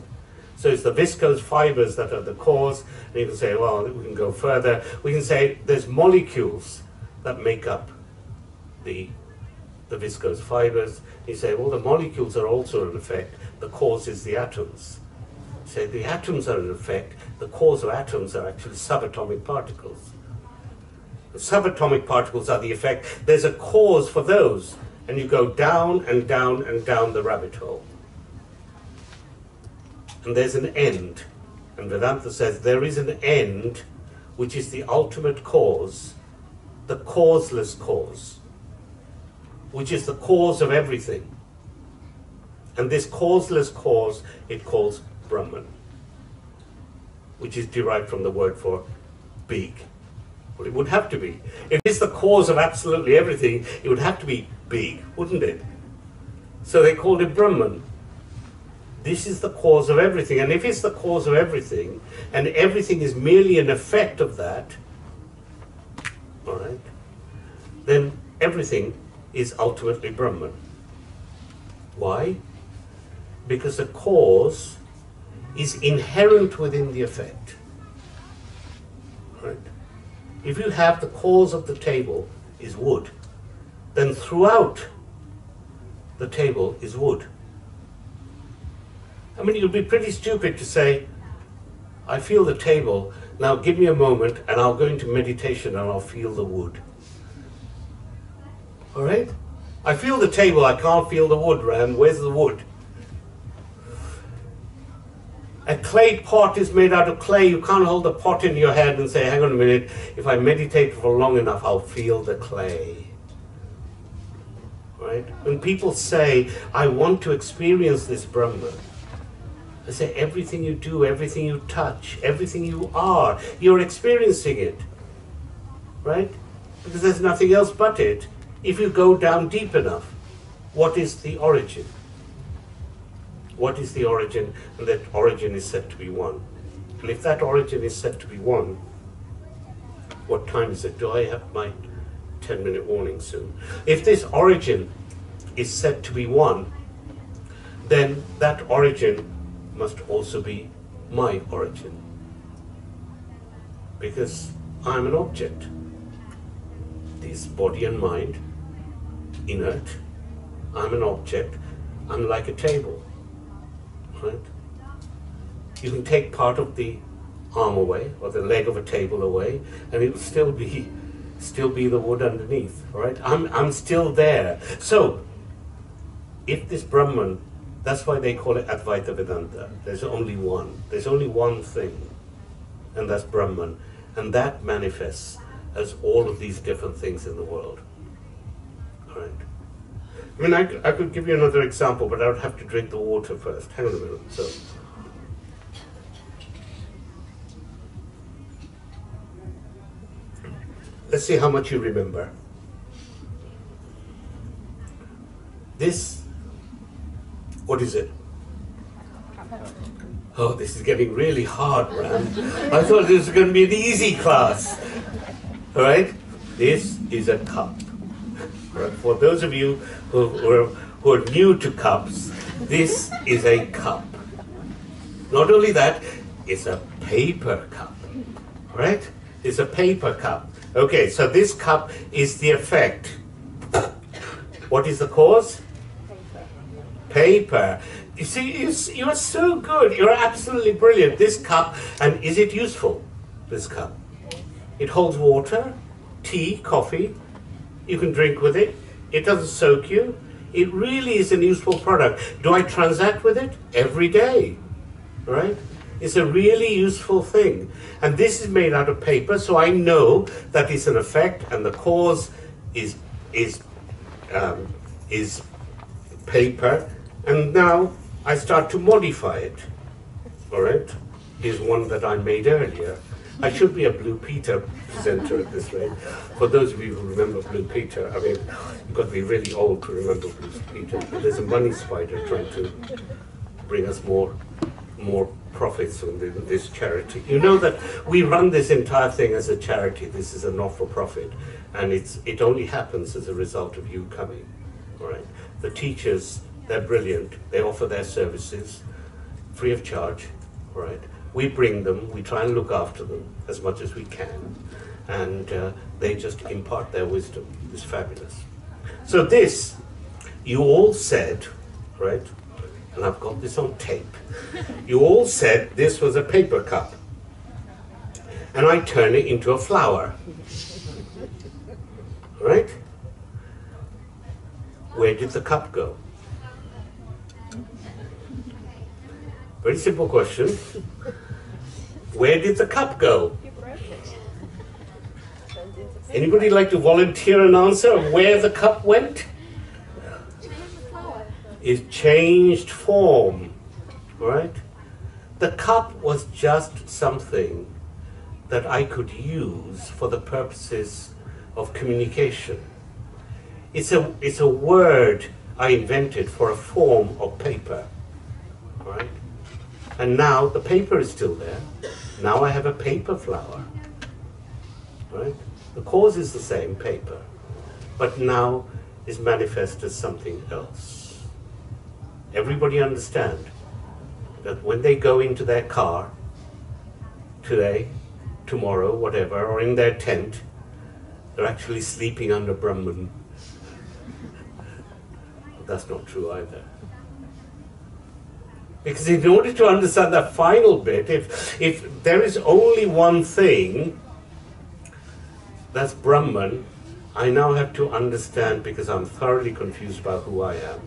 So it's the viscose fibers that are the cause. And you can say, well, we can go further. We can say there's molecules that make up the viscose fibers. You say, well, the molecules are also an effect. The cause is the atoms. You say the atoms are an effect. The cause of atoms are actually subatomic particles. The subatomic particles are the effect. There's a cause for those. And you go down and down and down the rabbit hole. And there's an end. And Vedanta says there is an end, which is the ultimate cause, the causeless cause, which is the cause of everything. And this causeless cause it calls Brahman, which is derived from the word for big. Well, it would have to be. If it's the cause of absolutely everything, it would have to be big, wouldn't it? So they called it Brahman. This is the cause of everything. And if it's the cause of everything, and everything is merely an effect of that, all right, then everything is ultimately Brahman. Why? Because the cause is inherent within the effect. Right? If you have the cause of the table is wood, then throughout the table is wood. I mean, you'd be pretty stupid to say, I feel the table, now give me a moment and I'll go into meditation and I'll feel the wood. All right? I feel the table, I can't feel the wood, Ram. Where's the wood? A clay pot is made out of clay. You can't hold the pot in your hand and say, hang on a minute, if I meditate for long enough, I'll feel the clay. Right? When people say, I want to experience this Brahman, I say, everything you do, everything you touch, everything you are, you're experiencing it. Right? Because there's nothing else but it. If you go down deep enough, what is the origin? What is the origin? And that origin is said to be one. And if that origin is said to be one, what time is it? Do I have my 10-minute warning soon? If this origin is said to be one, then that origin must also be my origin. Because I'm an object. This body and mind, inert. I'm an object. I'm like a table. Right? You can take part of the arm away or the leg of a table away, and it will still be the wood underneath. Right? I'm still there. So, if this Brahman, that's why they call it Advaita Vedanta. There's only one. There's only one thing, and that's Brahman, and that manifests as all of these different things in the world. All right. I mean, I could give you another example, but I would have to drink the water first. Hang on a minute. So, let's see how much you remember. This, what is it? Oh, this is getting really hard, Ram. I thought this was going to be an easy class. All right? This is a cup. Right? For those of you who are new to cups, This is a cup. Not only that, it's a paper cup, right? It's a paper cup. Okay, so this cup is the effect. What is the cause? Paper. You see, you're so good. You're absolutely brilliant. This cup, and is it useful, this cup? It holds water, tea, coffee. You can drink with it. It doesn't soak you. It really is an useful product. Do I transact with it? Every day, right? It's a really useful thing. And this is made out of paper, so I know that it's an effect, and the cause is paper. And now I start to modify it. All right? Here's one that I made earlier. I should be a Blue Peter presenter at this rate. For those of you who remember Blue Peter, I mean, you've got to be really old to remember Blue Peter. But there's a money spider trying to bring us more profits from this charity. You know that we run this entire thing as a charity. This is a not-for-profit, and it only happens as a result of you coming. All right. The teachers, they're brilliant. They offer their services free of charge. All right. We bring them. We try and look after them as much as we can, and they just impart their wisdom. It's fabulous. So this, you all said, right? And I've got this on tape. You all said this was a paper cup. And I turn it into a flower. Right? Where did the cup go? Very simple question. Where did the cup go? Anybody like to volunteer an answer of where the cup went? It changed form, right? The cup was just something that I could use for the purposes of communication. It's a word I invented for a form of paper, right? And now the paper is still there. Now I have a paper flower, right? The cause is the same, paper, but now is manifest as something else. Everybody understand that when they go into their car, today, tomorrow, whatever, or in their tent, they're actually sleeping under Brahman. That's not true either. Because in order to understand that final bit, if there is only one thing, that's Brahman, I now have to understand, because I'm thoroughly confused about who I am.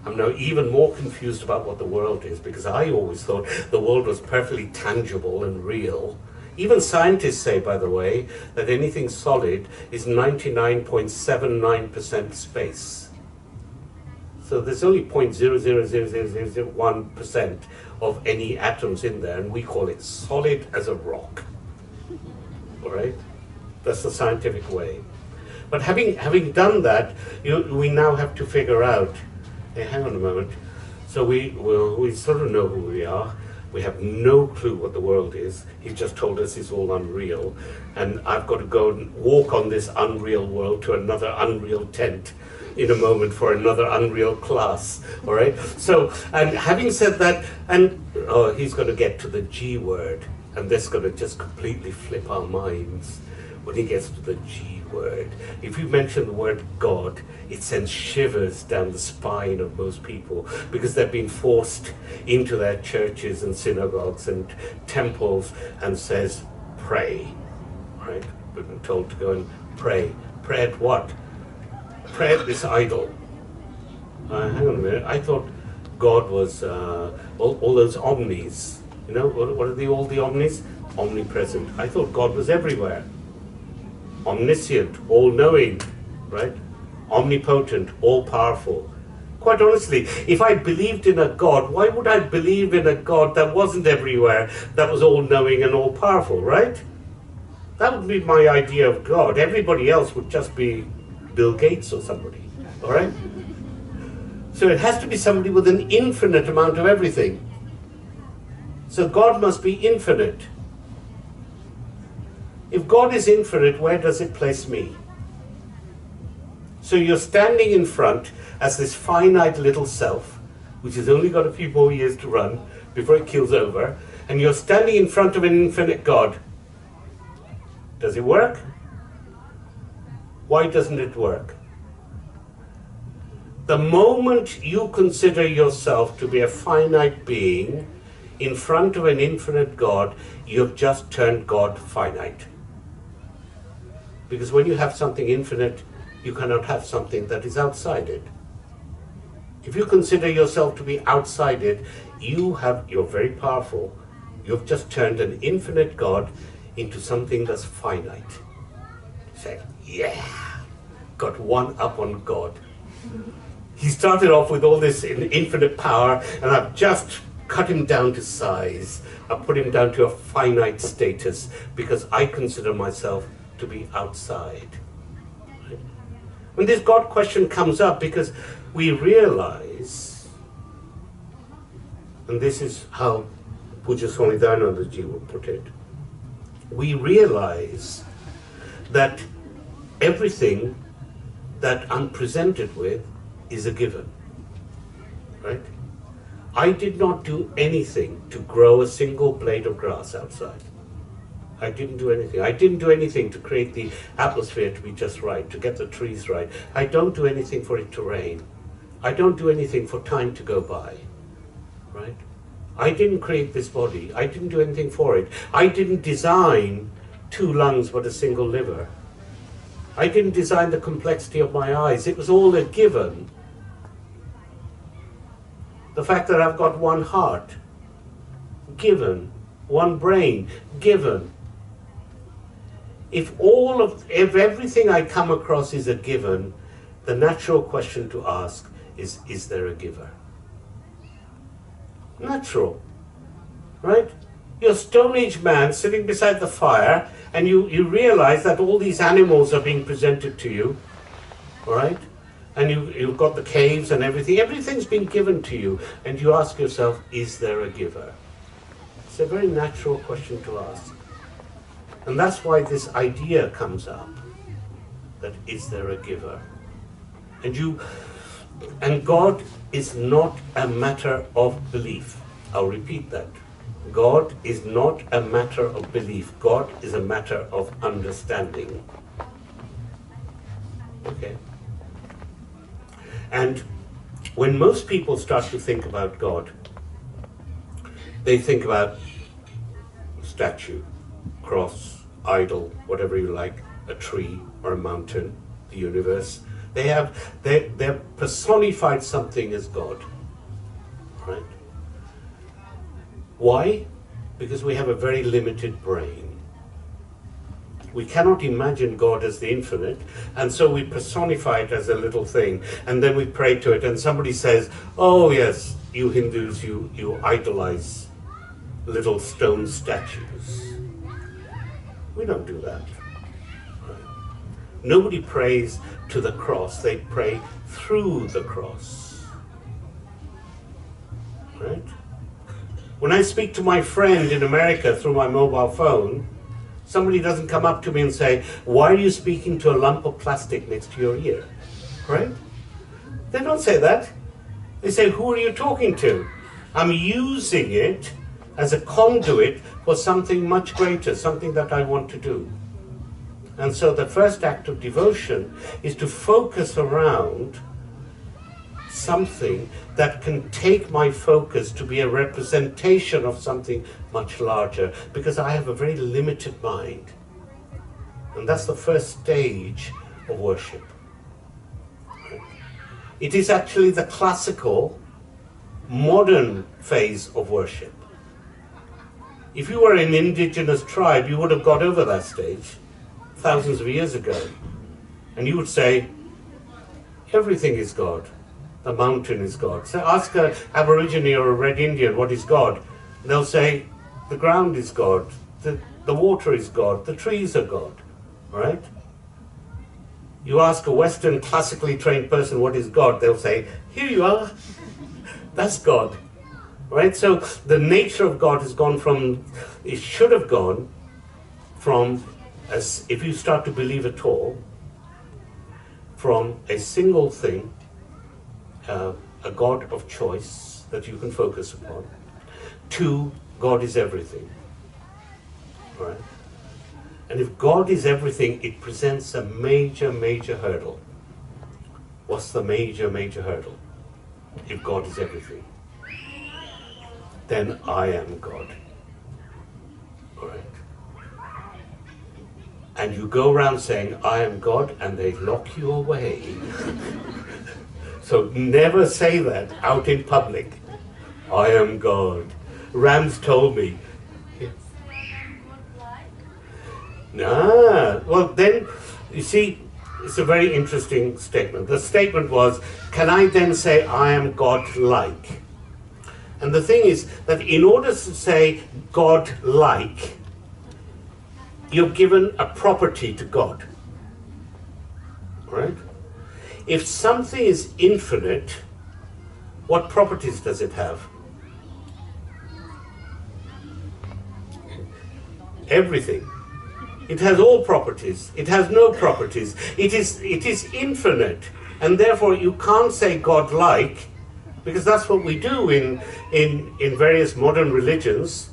I'm now even more confused about what the world is, because I always thought the world was perfectly tangible and real. Even scientists say, by the way, that anything solid is 99.79% space. So there's only 0.0000001% of any atoms in there, and we call it solid as a rock. All right? That's the scientific way. But having done that, we now have to figure out, hey, hang on a moment. So we sort of know who we are. We have no clue what the world is. He just told us it's all unreal. And I've got to go and walk on this unreal world to another unreal tent in a moment for another unreal class. All right? So, and having said that, and he's going to get to the G word. And that's going to just completely flip our minds when he gets to the G word. If you mention the word God, it sends shivers down the spine of most people, because they've been forced into their churches and synagogues and temples and says, pray, right? We've been told to go and pray. Pray at what? Pray at this idol. Hang on a minute, I thought God was all those omnis. You know, what are all the omnis? Omnipresent. I thought God was everywhere. Omniscient, all-knowing, right? Omnipotent, all-powerful. Quite honestly, if I believed in a God, why would I believe in a God that wasn't everywhere, that was all-knowing and all-powerful, right? That would be my idea of God. Everybody else would just be Bill Gates or somebody, all right? So it has to be somebody with an infinite amount of everything. So God must be infinite. If God is infinite, where does it place me? So you're standing in front as this finite little self, which has only got a few more years to run before it kills over, and you're standing in front of an infinite God. Does it work? Why doesn't it work? The moment you consider yourself to be a finite being in front of an infinite God, you've just turned God finite. Because when you have something infinite, you cannot have something that is outside it. If you consider yourself to be outside it, you're very powerful. You've just turned an infinite God into something that's finite. Say, yeah, got one up on God. He started off with all this infinite power, and I've just cut him down to size. I've put him down to a finite status because I consider myself to be outside. Right? When this God question comes up, because we realize, and this is how Pujya Swami Dayanandaji would put it, we realize that everything that I'm presented with is a given, right? I did not do anything to grow a single blade of grass outside. I didn't do anything. I didn't do anything to create the atmosphere to be just right, to get the trees right. I don't do anything for it to rain. I don't do anything for time to go by, right? I didn't create this body. I didn't do anything for it. I didn't design 2 lungs but a single liver. I didn't design the complexity of my eyes. It was all a given. The fact that I've got 1 heart, given. 1 brain, given. If everything I come across is a given, the natural question to ask is there a giver? Natural, right? You're a Stone Age man sitting beside the fire, and you realize that all these animals are being presented to you, all right? And you've got the caves and everything. Everything's been given to you, and you ask yourself, is there a giver? It's a very natural question to ask. And that's why this idea comes up, that is there a giver? And God is not a matter of belief. I'll repeat that. God is not a matter of belief. God is a matter of understanding. Okay? And when most people start to think about God, they think about statue, cross, idol, whatever you like, a tree or a mountain, the universe. They've personified something as God, right? Why? Because we have a very limited brain. We cannot imagine God as the infinite, and so we personify it as a little thing, and then we pray to it, and somebody says, oh yes, you Hindus, you idolize little stone statues. We don't do that. Nobody prays to the cross, they pray through the cross. Right? When I speak to my friend in America through my mobile phone, somebody doesn't come up to me and say, why are you speaking to a lump of plastic next to your ear? Right? They don't say that. They say, who are you talking to? I'm using it as a conduit for something much greater, something that I want to do. And so the first act of devotion is to focus around something that can take my focus to be a representation of something much larger, because I have a very limited mind. And that's the first stage of worship. It is actually the classical, modern phase of worship. If you were an indigenous tribe, you would have got over that stage thousands of years ago. And you would say, everything is God. The mountain is God. So ask an Aborigine or a Red Indian, what is God? They'll say, the ground is God. The water is God. The trees are God. Right? You ask a Western classically trained person, what is God? They'll say, here you are. That's God. Right? So the nature of God has gone from, it should have gone from, as if you start to believe at all, from a single thing, a God of choice that you can focus upon. 2, God is everything. Right? And if God is everything, it presents a major, major hurdle. What's the major, major hurdle? If God is everything, then I am God. All right? And you go around saying, I am God, and they lock you away. So never say that out in public. I am God. Ram's told me. Nah, well then, you see, it's a very interesting statement. The statement was, can I then say I am God-like? And the thing is that in order to say God-like, you're given a property to God. Right? If something is infinite, what properties does it have? Everything. It has all properties. It has no properties. It is infinite. And therefore you can't say God-like, because that's what we do in various modern religions.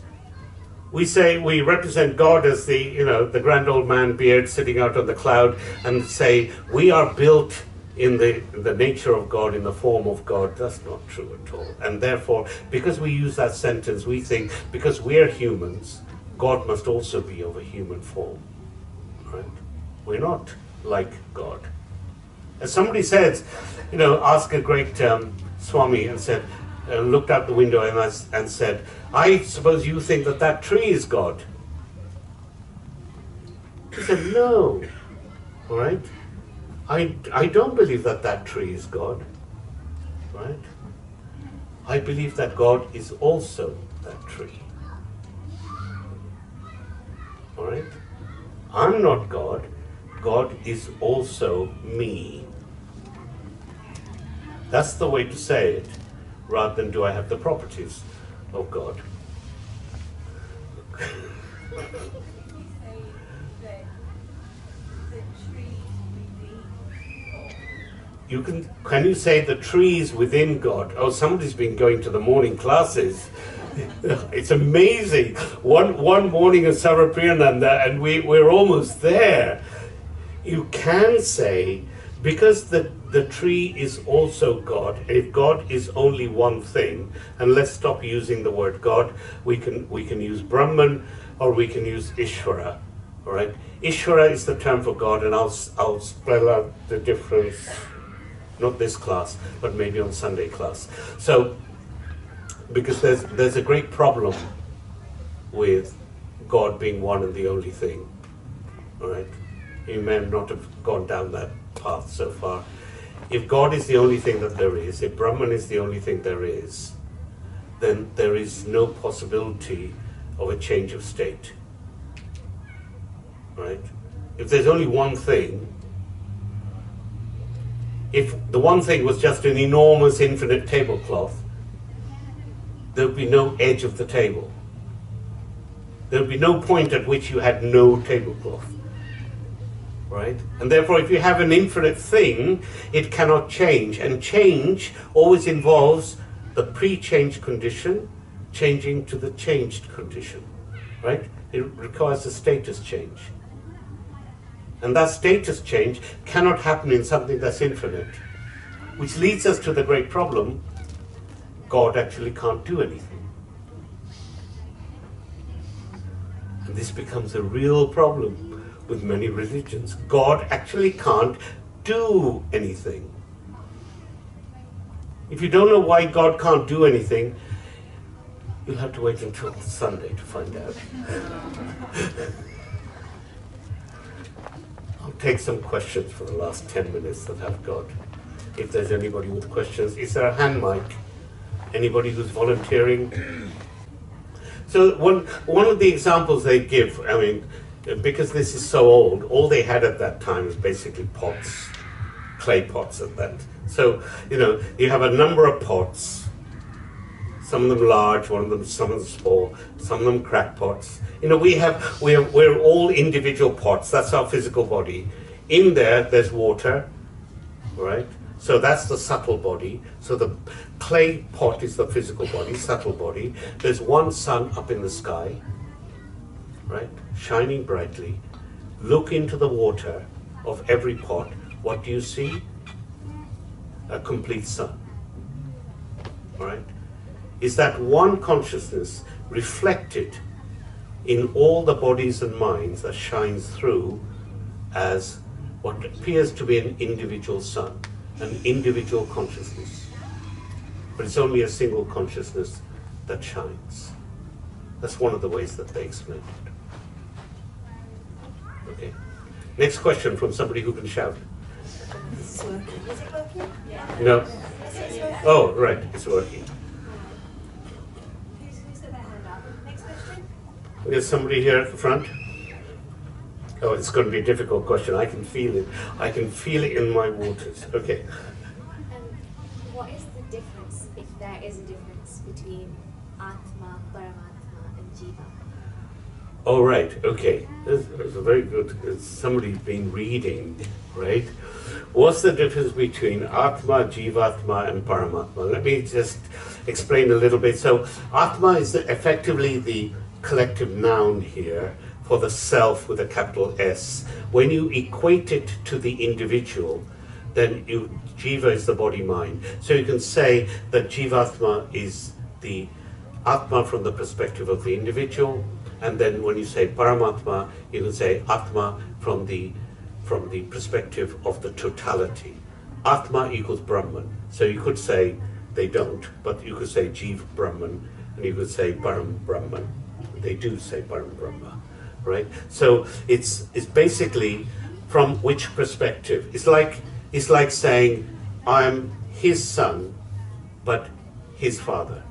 We say we represent God as the grand old man beard sitting out on the cloud, and say we are built in the nature of God, in the form of God. That's not true at all. And therefore, because we use that sentence, we think because we're humans, God must also be of a human form. Right? We're not like God. As somebody says, asked a great Swami and said, looked out the window and said, I suppose you think that tree is God. He said, no. All right? I don't believe that tree is God. Right? I believe that God is also that tree. All right? I'm not God. God is also me. That's the way to say it, rather than do I have the properties of God. Can you say the trees within God? Oh, somebody's been going to the morning classes. It's amazing. One morning of Sarvapriyananda, and we're almost there. You can say, because the tree is also God, and if God is only one thing, and let's stop using the word God, we can use Brahman, or we can use Ishvara. All right? Ishvara is the term for God, and I'll spell out the difference, not this class, but maybe on Sunday class. So, because there's a great problem with God being one and the only thing. All right? You may not have gone down that path so far. If God is the only thing that there is, if Brahman is the only thing there is, then there is no possibility of a change of state. Right? If there's only one thing, if the one thing was just an enormous infinite tablecloth, there would be no edge of the table. There would be no point at which you had no tablecloth. Right? And therefore, if you have an infinite thing, it cannot change. And change always involves the pre-changed condition changing to the changed condition. Right? It requires a status change. And that status change cannot happen in something that's infinite. Which leads us to the great problem: God actually can't do anything. And this becomes a real problem with many religions. God actually can't do anything. If you don't know why God can't do anything, you'll have to wait until Sunday to find out. I'll take some questions for the last 10 minutes that I've got. If there's anybody with questions. Is there a hand mic? Anybody who's volunteering? So one of the examples they give, I mean, because this is so old, all they had at that time was basically pots, clay pots at that. So, you have a number of pots, some of them large, some of them small, some of them crackpots. We're all individual pots, that's our physical body. In there's water, right? So that's the subtle body. So the clay pot is the physical body, subtle body. There's one sun up in the sky, right, shining brightly. Look into the water of every pot. What do you see? A complete sun. All right? Is that one consciousness reflected in all the bodies and minds that shines through as what appears to be an individual sun, an individual consciousness. But it's only a single consciousness that shines. That's one of the ways that they explain it. Okay. Next question from somebody who can shout. Is it working? Yeah. No. Is it working? Oh, right, it's working. Who's got their hand up? Next question? There's somebody here at the front. Oh, it's going to be a difficult question. I can feel it. I can feel it in my waters. Okay. What is the difference, if there is a difference, between Atma, Paramatma, and Jiva? Oh, right. Okay. That's a very good. Somebody's been reading, right? What's the difference between Atma, Jivatma, and Paramatma? Let me just explain a little bit. So, Atma is effectively the collective noun here for the self with a capital S. When you equate it to the individual, then Jiva is the body-mind. So you can say that Jivatma is the Atma from the perspective of the individual, and then when you say Paramatma, you can say Atma from the perspective of the totality. Atma equals Brahman. So you could say, they don't, but you could say Jiva Brahman, and you could say Param Brahman. They do say Param Brahma, right? So it's basically from which perspective. It's like saying, I'm his son, but his father.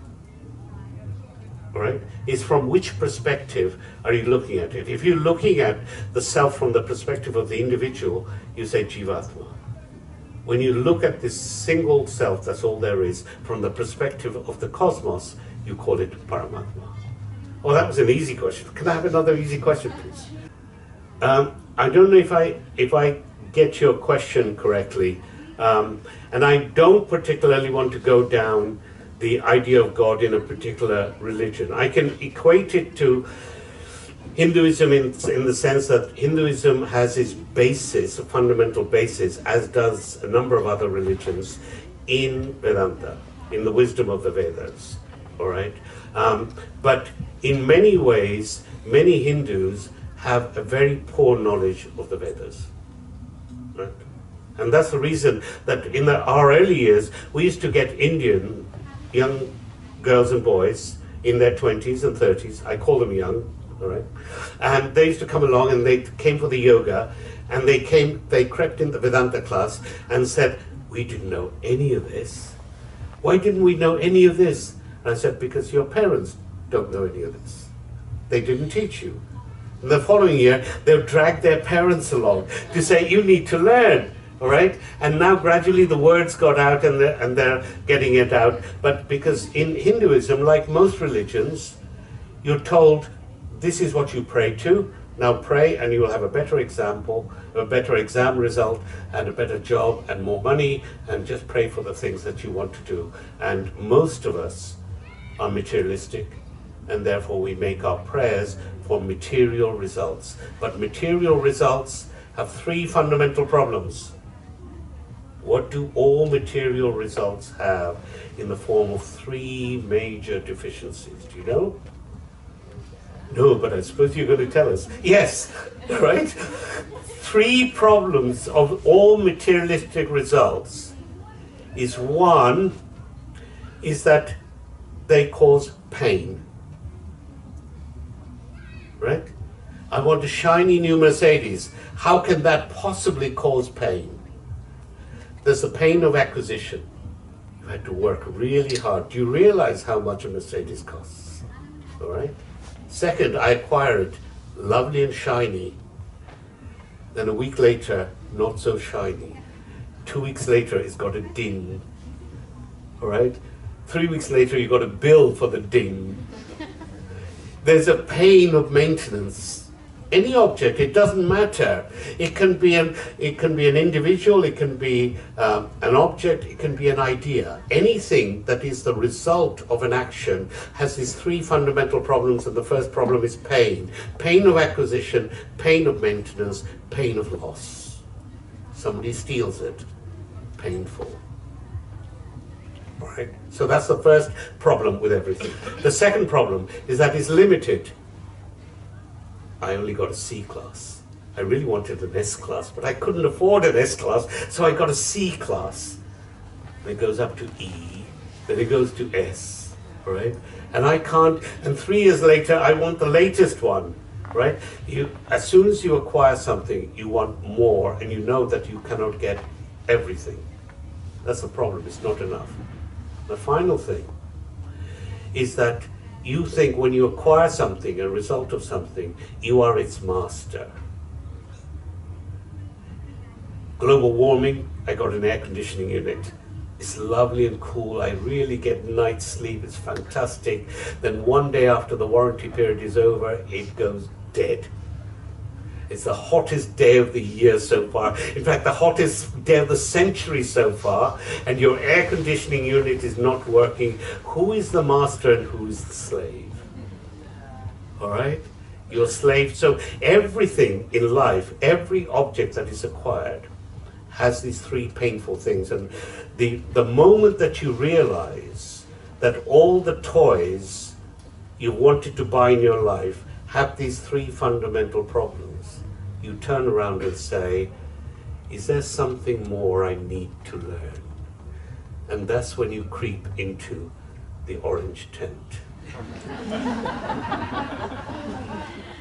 All right? It's from which perspective are you looking at it? If you're looking at the self from the perspective of the individual, you say Jivatma. When you look at this single self, that's all there is, from the perspective of the cosmos, you call it Paramatma. Oh, that was an easy question. Can I have another easy question, please? I don't know if I get your question correctly, and I don't particularly want to go down the idea of God in a particular religion. I can equate it to Hinduism in the sense that Hinduism has its basis, a fundamental basis, as does a number of other religions, in Vedanta, in the wisdom of the Vedas. All right? But in many ways, many Hindus have a very poor knowledge of the Vedas. Right? And that's the reason that in our early years, we used to get Indian young girls and boys in their 20s and 30s. I call them young, all right? And they used to come along and they came for the yoga, and they crept in the Vedanta class and said, we didn't know any of this. Why didn't we know any of this? And I said, because your parents don't know any of this. They didn't teach you. And the following year, they'll drag their parents along to say, you need to learn. All right? And now gradually the words got out, and they're getting it out. But because in Hinduism, like most religions, you're told, this is what you pray to. Now pray and you will have a better example, a better exam result, and a better job, and more money, and just pray for the things that you want to do. And most of us are materialistic, and therefore we make our prayers for material results. But material results have three fundamental problems. What do all material results have in the form of three major deficiencies? Do you know? No, but I suppose you're going to tell us. Yes, right? Three problems of all materialistic results is, one, is that they cause pain. Right? I want a shiny new Mercedes. How can that possibly cause pain? There's the pain of acquisition. You had to work really hard. Do you realize how much a Mercedes costs? All right? Second, I acquire it, lovely and shiny. Then a week later, not so shiny. 2 weeks later, it's got a ding. All right? 3 weeks later, you got a bill for the ding. There's a pain of maintenance. Any object, it doesn't matter. It can be an individual, it can be an object, it can be an idea. Anything that is the result of an action has these three fundamental problems, and the first problem is pain. Pain of acquisition, pain of maintenance, pain of loss. Somebody steals it, painful. Right? So that's the first problem with everything. The second problem is that it's limited. I only got a C class. I really wanted an S class, but I couldn't afford an S class, so I got a C class. And it goes up to E, then it goes to S, right? And I can't, and 3 years later, I want the latest one, right? As soon as you acquire something, you want more, and you know that you cannot get everything. That's the problem, it's not enough. The final thing is that you think when you acquire something, a result of something, you are its master. Global warming, I got an air conditioning unit. It's lovely and cool, I really get night's sleep, it's fantastic. Then one day after the warranty period is over, it goes dead. It's the hottest day of the year so far. In fact, the hottest day of the century so far, and your air conditioning unit is not working. Who is the master and who is the slave? All right? You're slave. So everything in life, every object that is acquired, has these three painful things. And the moment that you realize that all the toys you wanted to buy in your life have these three fundamental problems, you turn around and say, is there something more I need to learn? And that's when you creep into the orange tent.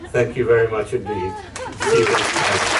Thank you very much indeed. See you next time.